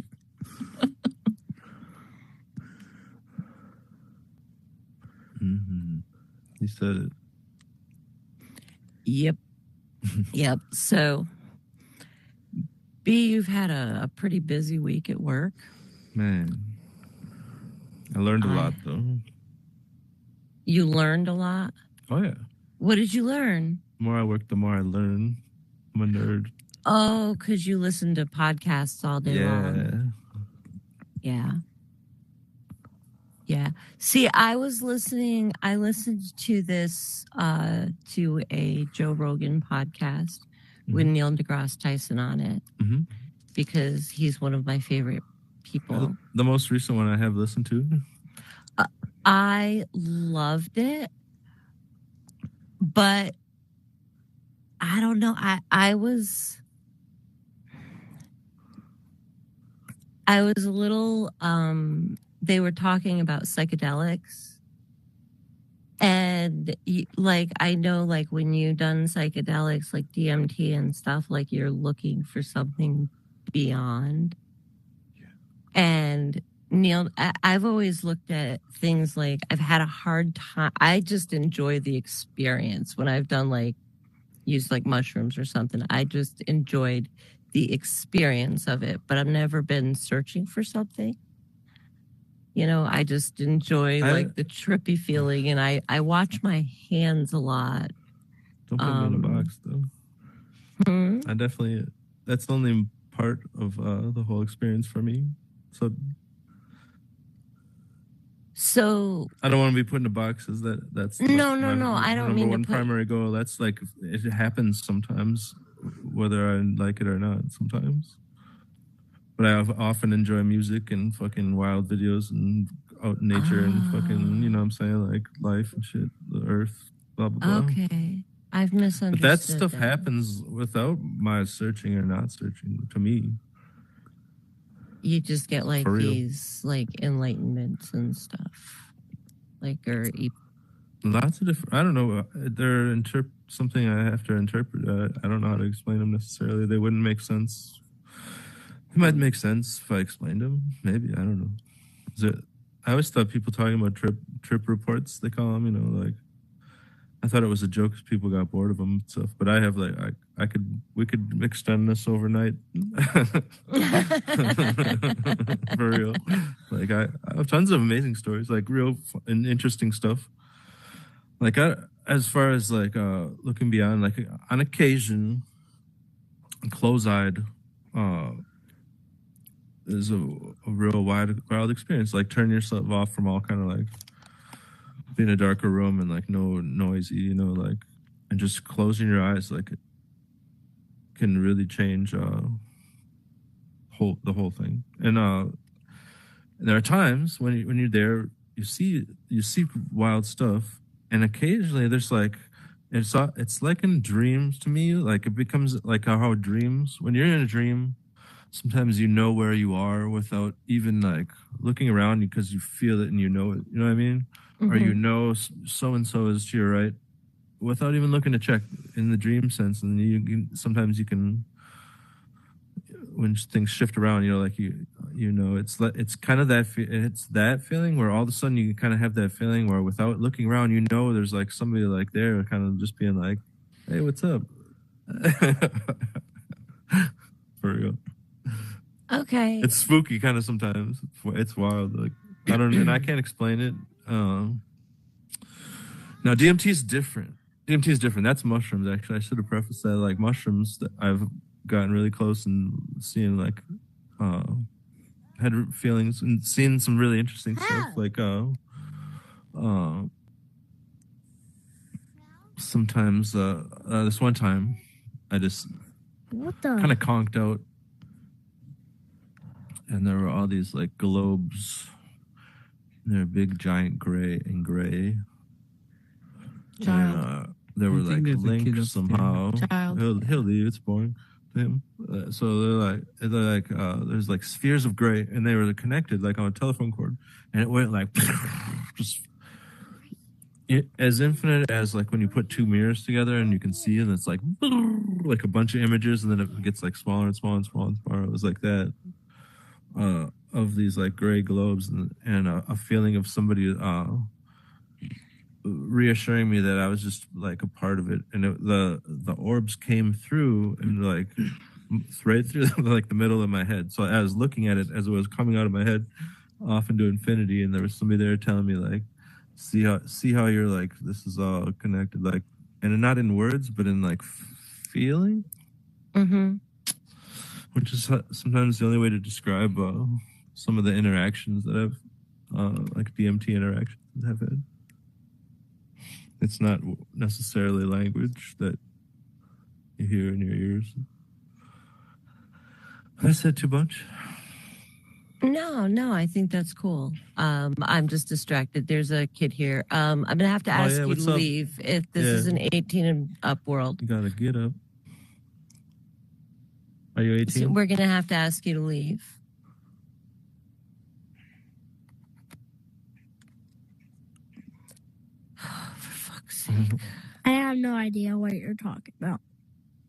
You said it. Yep. Yep. So, B, you've had a pretty busy week at work. Man, I learned a lot though. You learned a lot. Oh yeah. What did you learn? The more I work, the more I learn. I'm a nerd. Oh, because you listen to podcasts all day long. Yeah. Yeah. See, I listened to this, to a Joe Rogan podcast with Neil deGrasse Tyson on it because he's one of my favorite people. The most recent one I have listened to. I loved it, but I don't know. I was a little, they were talking about psychedelics, and like, I know, like when you've done psychedelics, like DMT and stuff, like you're looking for something beyond. And Neil, I've always looked at things like I've had a hard time. I just enjoy the experience when I've done like used like mushrooms or something. I just enjoyed the experience of it, but I've never been searching for something. You know, I just enjoy like the trippy feeling, and I watch my hands a lot. Don't put me in a box though. I definitely, that's the only part of the whole experience for me. So I don't want to be put in a box. That's no. my I don't mean number one to put. primary goal. That's like it happens sometimes, whether I like it or not. Sometimes, but I often enjoy music and fucking wild videos and out in nature and fucking, you know what I'm saying, like life and shit, the earth, blah blah blah. Okay, I've misunderstood. But that stuff happens without my searching or not searching. To me, you just get like For real. these like enlightenments and stuff, like or Lots of different. I don't know. They're something I have to interpret. I don't know how to explain them necessarily. They wouldn't make sense. It might make sense if I explained them. Maybe, I don't know. I always thought people talking about trip reports, they call them. You know, like I thought it was a joke because people got bored of them and stuff. But I have like we could extend this overnight. For real. Like I have tons of amazing stories, like real and interesting stuff. Like as far as like looking beyond, like on occasion, close-eyed is a real wild experience. Like turn yourself off from all kind of like being in a darker room and like no noisy, you know, like, and just closing your eyes, like can really change the whole thing. And there are times when you're there, you see wild stuff, and occasionally there's like it's like in dreams to me. Like it becomes like how dreams, when you're in a dream, sometimes you know where you are without even like looking around, because you feel it and you know it. You know what I mean? Mm-hmm. Or you know so and so is to your right without even looking to check in the dream sense. And sometimes you can, when things shift around, you know, like you know, it's kind of that feeling where all of a sudden you kind of have that feeling where without looking around, you know, there's like somebody like there kind of just being like, hey, what's up? For real. Okay. It's spooky kind of sometimes. It's wild. Like and I can't explain it. Now DMT is different. That's mushrooms, actually. I should have prefaced that. Like mushrooms, that I've gotten really close and seeing like had feelings and seeing some really interesting stuff. Like sometimes this one time I just kind of conked out, and there were all these like globes. They're big, giant, gray. Child. And, there were like links somehow. Child. He'll leave. It's boring to him. So they're like there's like spheres of gray, and they were connected like on a telephone cord, and it went like just as infinite as like when you put two mirrors together and you can see, and it's like a bunch of images, and then it gets like smaller and smaller and smaller and smaller. It was like that. Of these like gray globes, and a feeling of somebody reassuring me that I was just like a part of it, and the orbs came through and like right through like the middle of my head. So I was looking at it as it was coming out of my head off into infinity, and there was somebody there telling me like, see how you're like, this is all connected, like, and not in words but in like feeling. Mm-hmm. Which is sometimes the only way to describe some of the interactions that I've, like DMT interactions that I've had. It's not necessarily language that you hear in your ears. I said too much. No, I think that's cool. I'm just distracted. There's a kid here. I'm gonna have to ask you to leave. If this is an 18 and up world, you gotta get up. Are you 18? So we're going to have to ask you to leave. Oh, for fuck's sake. I have no idea what you're talking about.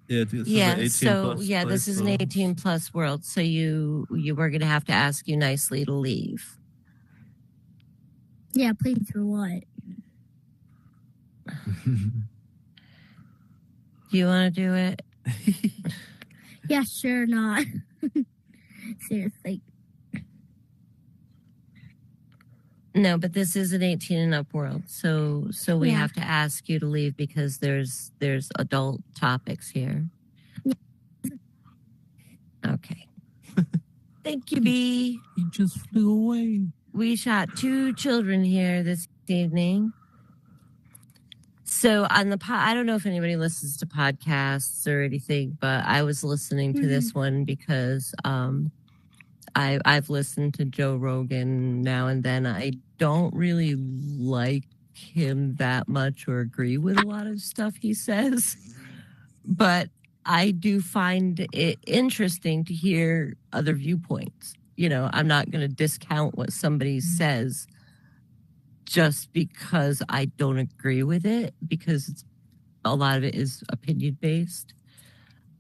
Yeah, this is an 18 plus world. So you were going to have to ask you nicely to leave. Yeah, please, for what? Do you want to do it? Yeah, sure not. Seriously. No, but this is an 18 and up world. So we have to ask you to leave because there's adult topics here. Okay. Thank you, B. He just flew away. We shot 2 children here this evening. So on the I don't know if anybody listens to podcasts or anything, but I was listening to this one because I've listened to Joe Rogan now and then. I don't really like him that much or agree with a lot of stuff he says, but I do find it interesting to hear other viewpoints. You know, I'm not going to discount what somebody says just because I don't agree with it, because a lot of it is opinion based.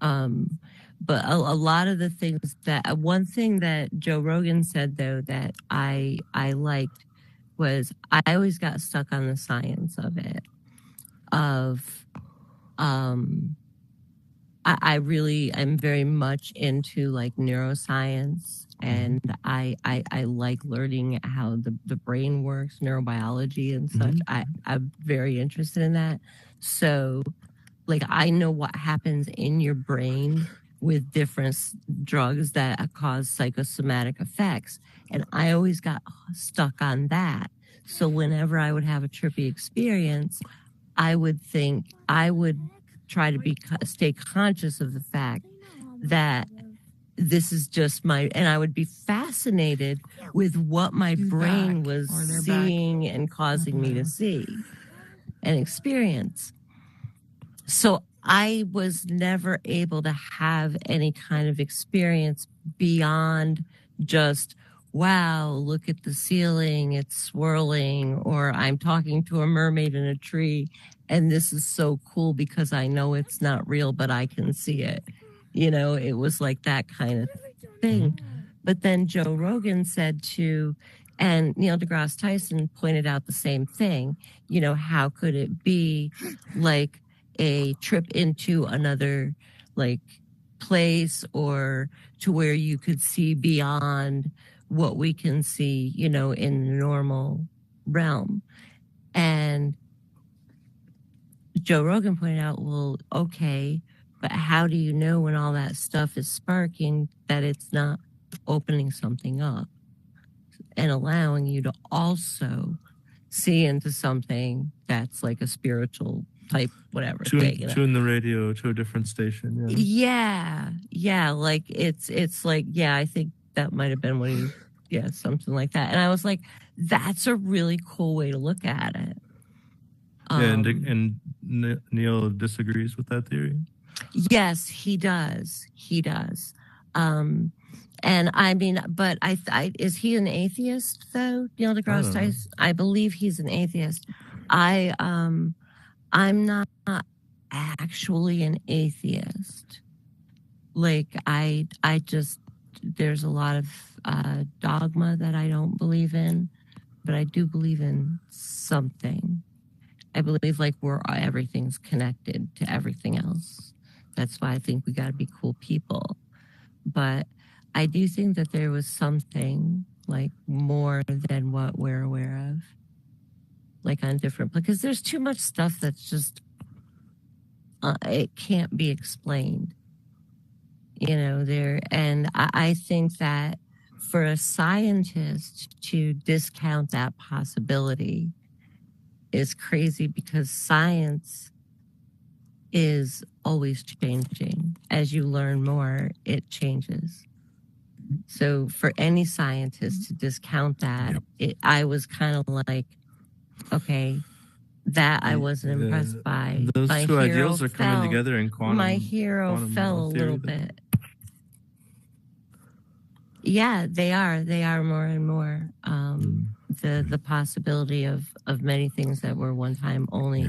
But a lot of the things that, one thing that Joe Rogan said though that I liked was, I always got stuck on the science of it. I really am very much into like neuroscience, and I like learning how the brain works, neurobiology and such. I'm very interested in that. So like, I know what happens in your brain with different drugs that cause psychosomatic effects. And I always got stuck on that. So whenever I would have a trippy experience, I would try to stay conscious of the fact that this is just and I would be fascinated with what my brain was seeing and causing me to see and experience. So I was never able to have any kind of experience beyond just, wow, look at the ceiling, it's swirling, or I'm talking to a mermaid in a tree, and this is so cool because I know it's not real, but I can see it. You know, it was like that kind of thing. But then Joe Rogan said and Neil deGrasse Tyson pointed out the same thing. You know, how could it be like a trip into another like place, or to where you could see beyond what we can see, you know, in the normal realm? And Joe Rogan pointed out, well, okay, but how do you know when all that stuff is sparking that it's not opening something up and allowing you to also see into something that's like a spiritual type whatever thing, you know? Tune the radio to a different station. Yeah, like it's like, yeah, I think that might have been what something like that. And I was like, that's a really cool way to look at it. And Neil disagrees with that theory. Yes, he does. And I mean, but is he an atheist though, Neil deGrasse Tyson? I believe he's an atheist. I'm not actually an atheist. Like I just, there's a lot of dogma that I don't believe in, but I do believe in something. I believe like everything's connected to everything else. That's why I think we got to be cool people. But I do think that there was something like more than what we're aware of, like on different, because there's too much stuff that's just, it can't be explained, you know, and I think that for a scientist to discount that possibility is crazy, because science is always changing. As you learn more, it changes. So for any scientist to discount that, I was kind of like, okay, that I wasn't impressed by. Those my two hero ideals are coming together in quantum. My hero fell a little bit. Yeah, they are. They are more and more. The possibility of many things that were one time only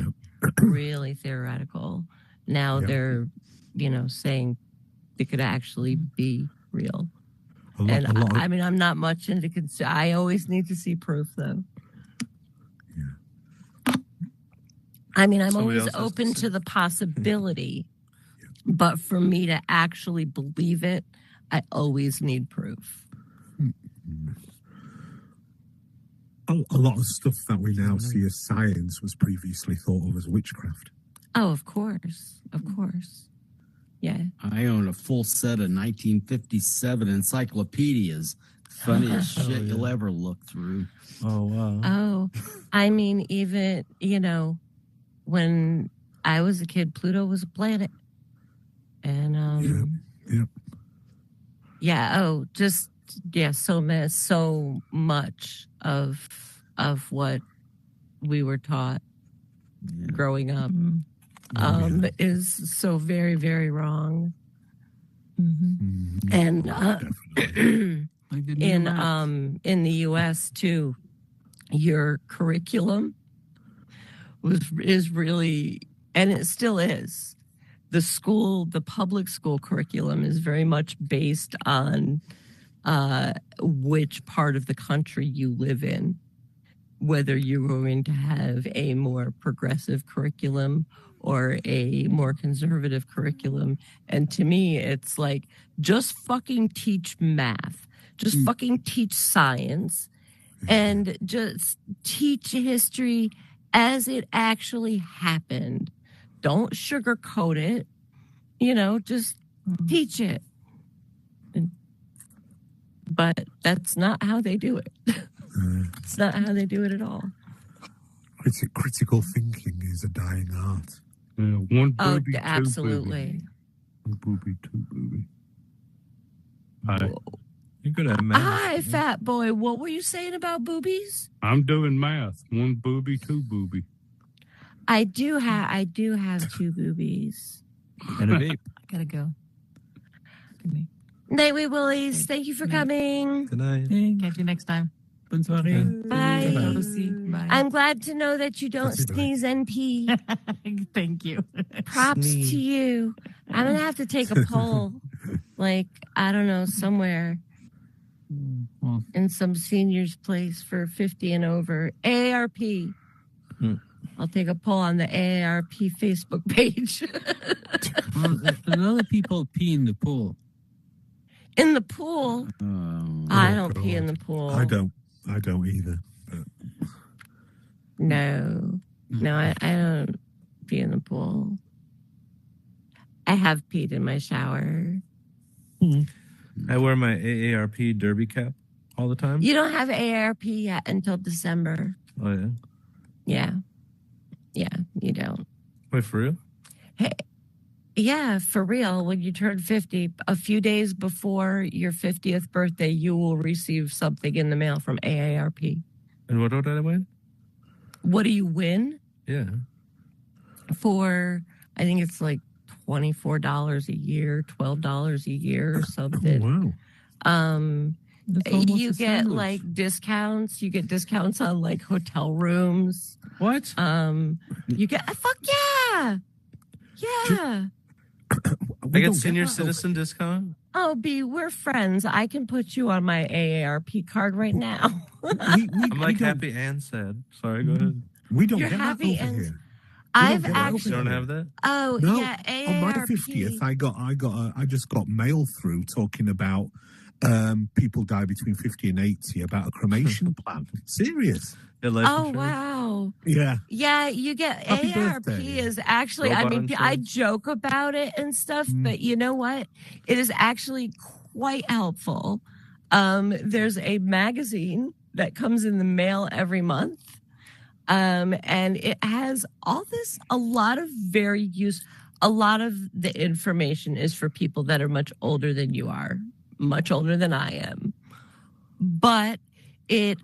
really theoretical. Now they're, you know, saying they could actually be real. I mean, I'm not much into I always need to see proof, though. I mean, I'm always open to the possibility, but for me to actually believe it, I always need proof. A lot of stuff that we now see as science was previously thought of as witchcraft. Oh, of course. Of course. Yeah. I own a full set of 1957 encyclopedias. Funniest shit you'll ever look through. Oh, wow. Oh, I mean, even, you know, when I was a kid, Pluto was a planet. And, so much of what we were taught growing up is so very, very wrong. And in the US too, your curriculum is really, and it still is. The public school curriculum is very much based on which part of the country you live in, whether you're going to have a more progressive curriculum or a more conservative curriculum. And to me, it's like, just fucking teach math, just fucking teach science, and just teach history as it actually happened. Don't sugarcoat it, just teach it. But that's not how they do it. It's not how they do it at all. Critical thinking is a dying art. One booby, two absolutely. Booby. One booby, two booby. Hi. You're good at math. Hi, fat boy. What were you saying about boobies? I'm doing math. One booby, two booby. I do have two boobies. And a vape. I gotta go. Night, wee willies. Thank you for coming. Good night. Catch you next time. Bye. Bye. I'm glad to know that you don't sneeze and pee. Thank you. Props to you. I'm going to have to take a poll, like, I don't know, somewhere in some senior's place for 50 and over. AARP. I'll take a poll on the AARP Facebook page. A lot of people pee in the pool. In the pool? I don't pee in the pool. I don't either. No, I don't pee in the pool. I have peed in my shower. I wear my AARP derby cap all the time. You don't have AARP yet until December. Oh, yeah? Yeah, you don't. Wait, for real? Hey, yeah, for real. When you turn 50, a few days before your 50th birthday, you will receive something in the mail from AARP. And what did I win? What do you win? Yeah. For, I think it's like $24 a year, $12 a year or something. Oh, wow. You get like discounts. You get discounts on like hotel rooms. What? You get, fuck yeah. Yeah. I get senior citizen discount? Oh, B, we're friends. I can put you on my AARP card right now. I'm like happy and sad. Sorry, go ahead. We don't You're get happy that over and here. I've You actually don't have that? Oh, No, yeah, AARP. on my 50th, I just got mail through talking about people die between 50 and 80 about a cremation plan. Serious. Oh, wow. Yeah. Yeah, you get Happy AARP birthday. is actually, Robot I mean, I insurance. joke about it and stuff, but you know what? It is actually quite helpful. There's a magazine that comes in the mail every month. And it has a lot of a lot of the information is for people that are much older than you are, much older than I am. But it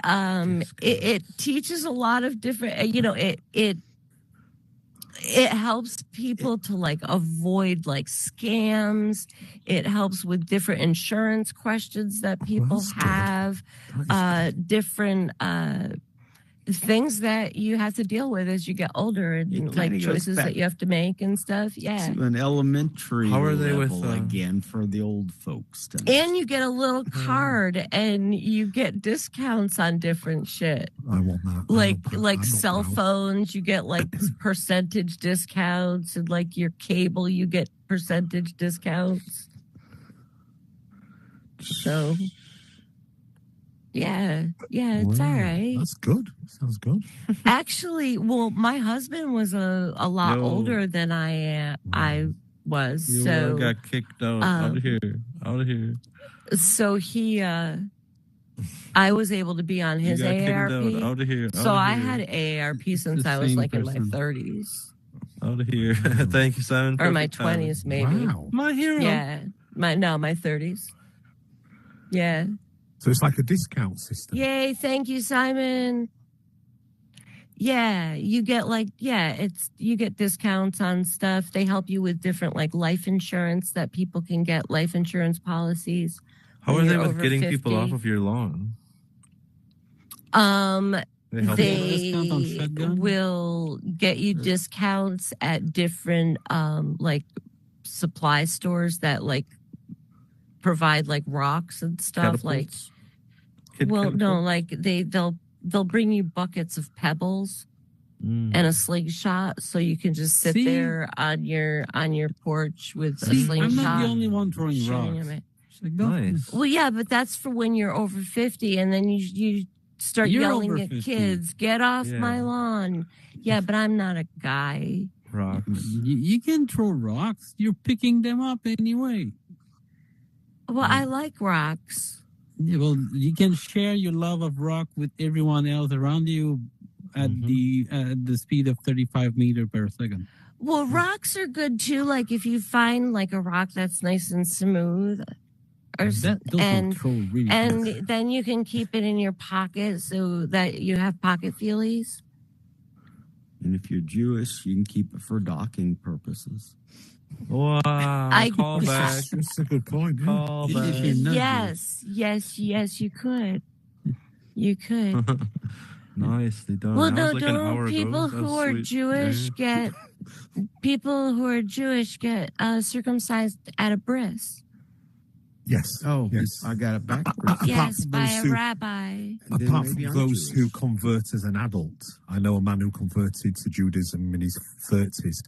teaches a lot of different, it helps people to like avoid like scams. It helps with different insurance questions that people have, different things that you have to deal with as you get older, and like choices that you have to make and stuff. Yeah. To an elementary How are they level with, again for the old folks. And you get a little card and you get discounts on different shit. I want that. Like cell phones, you get like percentage discounts, and like your cable, you get percentage discounts. So yeah, it's all right. That's good. Sounds good. Actually, well, my husband was a lot older than I was. You so got kicked out of here. So he, I was able to be on his You got kicked AARP. out of here. So I had AARP since The I was same like in my person. 30s Out of here. Thank you, Simon. or my Perfect timing. 20s, maybe. Wow. My hero. Yeah, my 30s. Yeah. So it's like a discount system. Yay! Thank you, Simon. Yeah, you get you get discounts on stuff. They help you with different like life insurance that people can get, life insurance policies. How are when they you're with over getting 50. people off of your lawn? They shotgun? will get you discounts at different like supply stores that like provide like rocks and stuff. Like, no, like they'll bring you buckets of pebbles and a slingshot, so you can just sit there on your porch with a slingshot. I'm not the only one throwing rocks. Nice. Well, yeah, but that's for when you're over 50, and then you start yelling at 50. kids, "Get off my lawn!" Yeah, but I'm not a guy. Rocks. You can throw rocks. You're picking them up anyway. Well, I like rocks. Yeah, well, you can share your love of rock with everyone else around you at the speed of 35 meters per second. Well, rocks are good too. Like if you find like a rock that's nice and smooth, and then you can keep it in your pocket so that you have pocket feelies. And if you're Jewish, you can keep it for docking purposes. Wow! Call back. That's a good point. Call back. Yes, you could. You could. Nicely done. Well, That no, was like an hour don't ago. people That who was are sweet. Jewish get circumcised at a bris? Yes. Oh, yes. I got it backwards. Yes, by a rabbi. Apart from those who convert as an adult, I know a man who converted to Judaism in his 30s,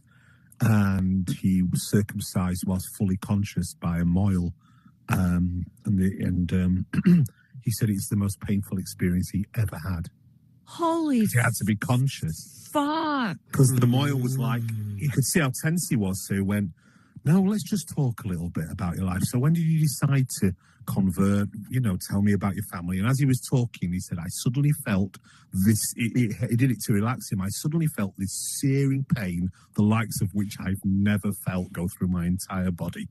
and he was circumcised whilst fully conscious by a mohel, he said it's the most painful experience he ever had. Holy! He had to be conscious. Fuck! Because the mohel was like, you could see how tense he was. So he went, "No, let's just talk a little bit about your life. So when did you decide to convert? You know, tell me about your family." And as he was talking, he said, "I suddenly felt this." He did it to relax him. I suddenly felt this searing pain, the likes of which I've never felt, go through my entire body.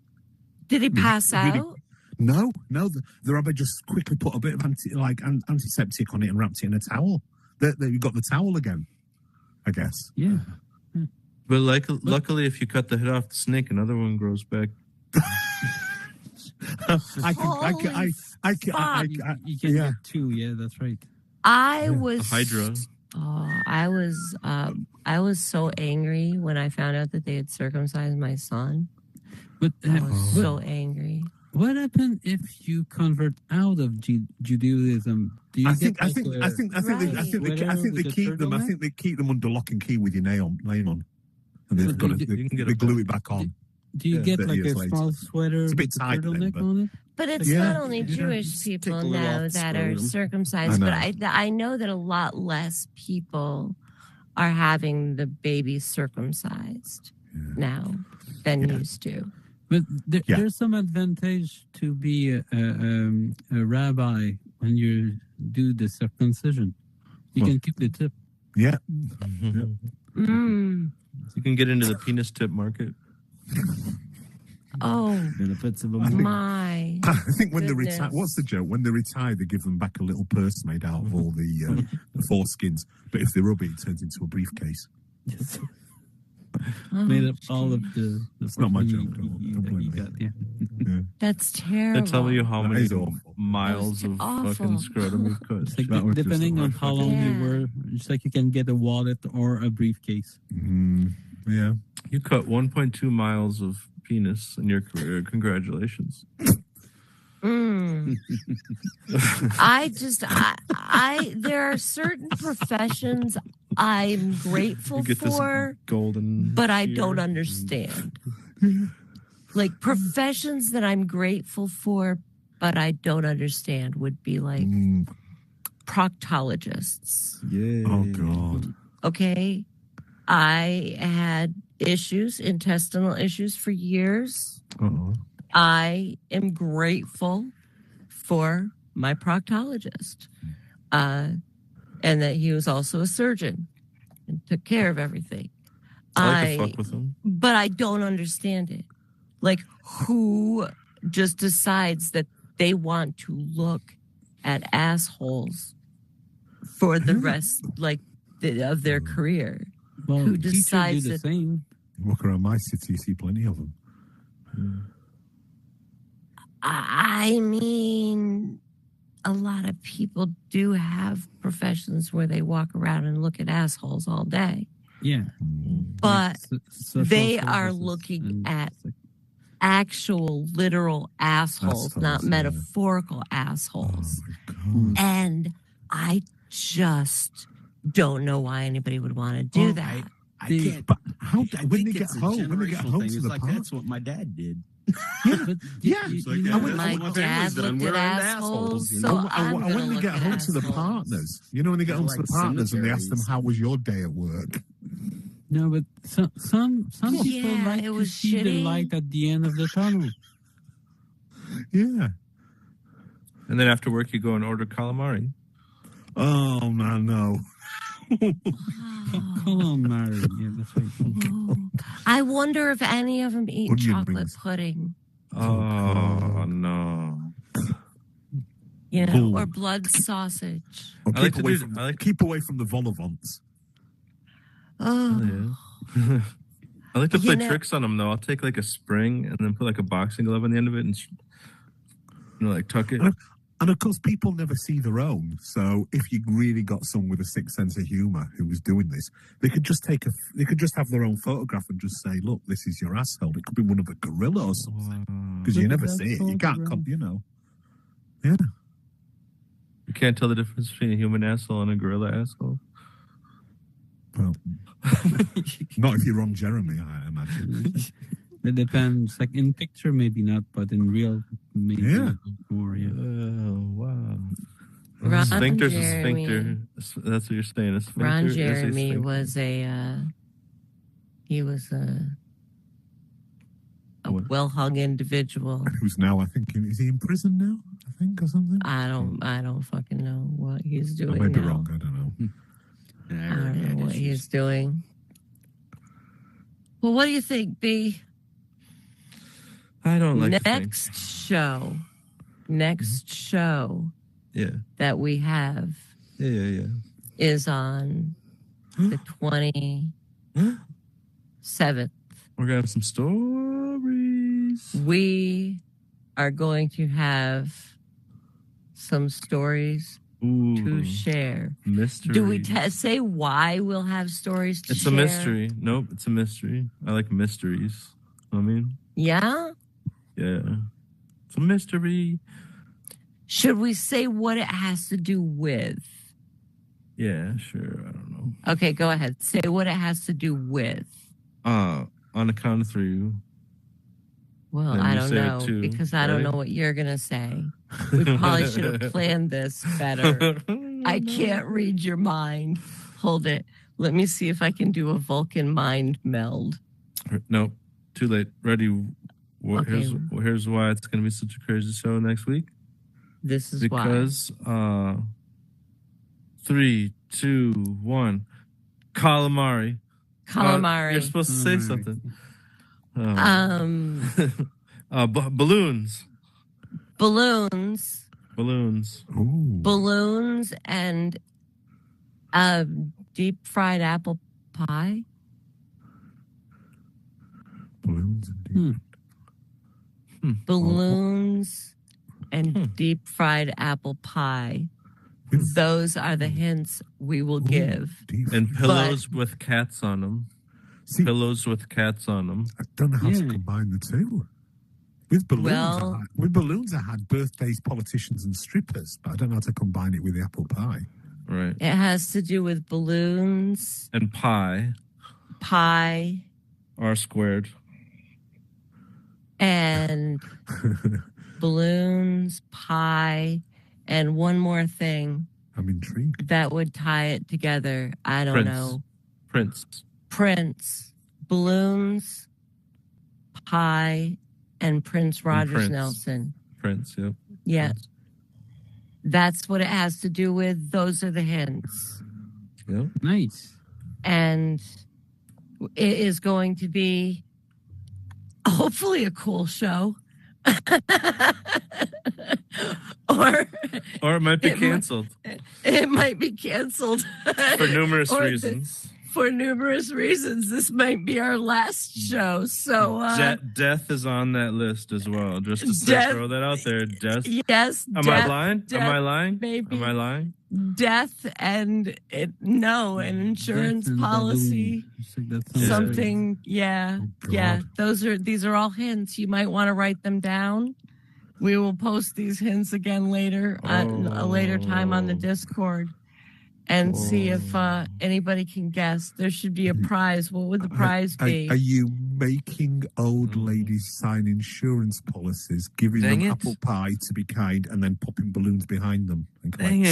Did he pass out? No. The rabbi just quickly put a bit of antiseptic on it and wrapped it in a towel. You've got the towel again, I guess. Yeah. But luckily, if you cut the head off the snake, another one grows back. You can get two. Yeah, that's right. I was Hydra. I was so angry when I found out that they had circumcised my son. But I was so angry. What happened if you convert out of Judaism? Do you I think they keep them. I think they keep them under lock and key with your name on, and they've got they glue it back on. Do you get like a small sweater? It's a bit with tight, turtleneck on it? But it's not only Jewish people now that are circumcised, but I know that a lot less people are having the babies circumcised now than used to. But there's some advantage to be a rabbi when you do the circumcision. You can keep the tip. Yeah. You can get into the penis tip market. Oh, benefits of my! I think when they retire, what's the joke? When they retire, they give them back a little purse made out of all the foreskins. But if they rub it, it turns into a briefcase. Made up all of the. It's not my joke. That's terrible. They tell you how many miles of fucking scrotum you've cut. It's like depending on how long you were, it's like you can get a wallet or a briefcase. Yeah. You cut 1.2 miles of penis in your career. Congratulations. There are certain professions I'm grateful for, but I don't understand. Like professions that I'm grateful for, but I don't understand would be like proctologists. Yeah. Oh God. Okay. I had intestinal issues for years. I am grateful for my proctologist, and that he was also a surgeon and took care of everything. I like to fuck with him. But I don't understand it. Like, who just decides that they want to look at assholes for the rest, of their career? Well, who decides do the same? Walk around my city, you see plenty of them. I mean, a lot of people do have professions where they walk around and look at assholes all day. Yeah. But social they are services looking and at actual literal assholes, not Assholes, yeah. metaphorical assholes. God. And I just don't know why anybody would want to do that. I can't. But how I when think they get it's a home? When they get generational home thing. to It's the like park? that's what my dad did. Yeah, It's like, I went- My that's what dad family's done. looked We're at into assholes, you so know? I'm when gonna they look get at home to the assholes. partners, you know, when they get They're home like to the partners and they ask them, cemeteries. "How was your day at work?" No, but some people Yeah, like it to was see the shitty. light at the end of the tunnel. Yeah. And then after work, you go and order calamari. Oh man, no. Come on, Mary. Yeah, that's right. I wonder if any of them eat Onion chocolate rings. pudding, Oh, no. you know, Bull. or blood sausage. Or I like keep to away do- from I like- keep away from the vol-au-vents. Oh, Yeah. I like to You play know- tricks on them, though. I'll take like a spring and then put like a boxing glove on the end of it and like tuck it. And of course, people never see their own. So if you really got someone with a sixth sense of humor who was doing this, they could just they could just have their own photograph and just say, "Look, this is your asshole." It could be one of a gorilla or something because you Look at never that see it. You can't, photograph. you know. Yeah. You can't tell the difference between a human asshole and a gorilla asshole. Well, not if you're on Jeremy, I imagine. It depends. Like in picture, maybe not, but in real, maybe Yeah. more. Yeah. Oh, wow. Ron Sphincter's a Jeremy. sphincter. That's what you're saying. A sphincter Ron is a Jeremy sphincter. was he was a What? well-hung individual. Who's now? I think is he in prison now? I think or something. I don't fucking know what he's I doing may be now. wrong. I don't know. I don't know what he's doing. Well, what do you think, B? I don't like to think. Next show Yeah. that we have Yeah. is on the 27th. We're going to have some stories. We are going to have some stories Ooh. to share. Mystery. Do we say why we'll have stories to It's share? a mystery. Nope, it's a mystery. I like mysteries. I mean, Yeah? yeah. It's a mystery. Should we say what it has to do with? Yeah, sure. I don't know. Okay, go ahead. Say what it has to do with. On the count of three. Well, Then I you don't say it know too, because I don't right? know what you're going to say. We probably should have planned this better. I can't read your mind. Hold it. Let me see if I can do a Vulcan mind meld. Nope, too late. Ready. Okay. Here's why it's going to be such a crazy show next week. This is Because 3, 2, 1. Calamari. Calamari. You're supposed to say something. Balloons. Balloons. Balloons. And deep fried apple pie. Balloons and Balloons and deep fried apple pie. Those are the hints we will give. And pillows with cats on them. Pillows with cats on them. I don't know how to combine the two. With balloons, I had birthdays, politicians, and strippers, but I don't know how to combine it with the apple pie. Right. It has to do with balloons, And pie. R squared. and balloons, pie, and one more thing. I'm intrigued. That would tie it together. I don't know. Prince, balloons, pie, and Prince Rogers Prince. Nelson. Prince, yep. Yeah. That's what it has to do with. Those are the hints. Yep. Nice. And it is going to be hopefully a cool show. or it might be canceled. It might be canceled For numerous Or reasons. for numerous reasons, this might be our last show. So Death is on that list as well. Just to throw that out there. Death. Yes. Am death, I lying? Death, Am I lying? Maybe. Am I lying? Death and an insurance policy, something. Yeah, yeah. These are all hints. You might want to write them down. We will post these hints again later at a later time on the Discord, and see if anybody can guess. There should be a prize. What would the prize be? Are you making old ladies sign insurance policies, giving them apple pie to be kind, and then popping balloons behind them?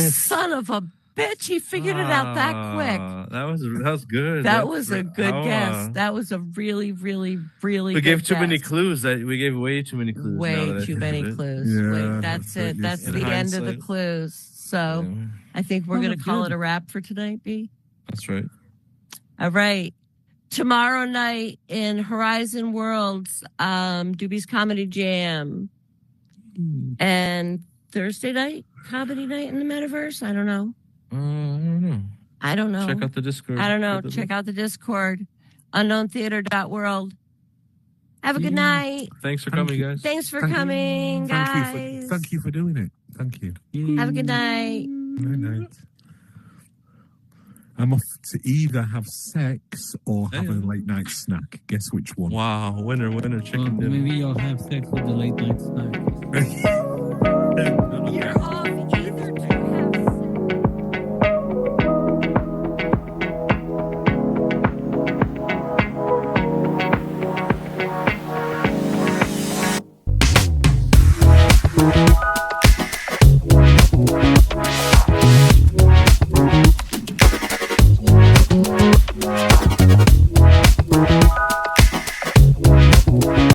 Son of a bitch! He figured it out that quick. That was good. That was a good guess. That was a really, really, really. We good gave too guess. many clues. We gave way too many clues. Way too many clues. Yeah, that's it. That's the end of the clues. So I think we're going to call it a wrap for tonight, B. That's right. All right. Tomorrow night in Horizon Worlds, Doobie's Comedy Jam. And Thursday night, Comedy Night in the Metaverse? I don't know. I don't know. Check out the Discord. I don't know. Check out the Discord. UnknownTheater.world. Have a good night. Thanks for coming, guys. Thanks for coming, guys. Thank you for doing it. Thank you. Have a good night. Good night. I'm off to either have sex or have a late night snack. Guess which one? Wow, winner, chicken dinner. Maybe you'll have sex with the late night snack.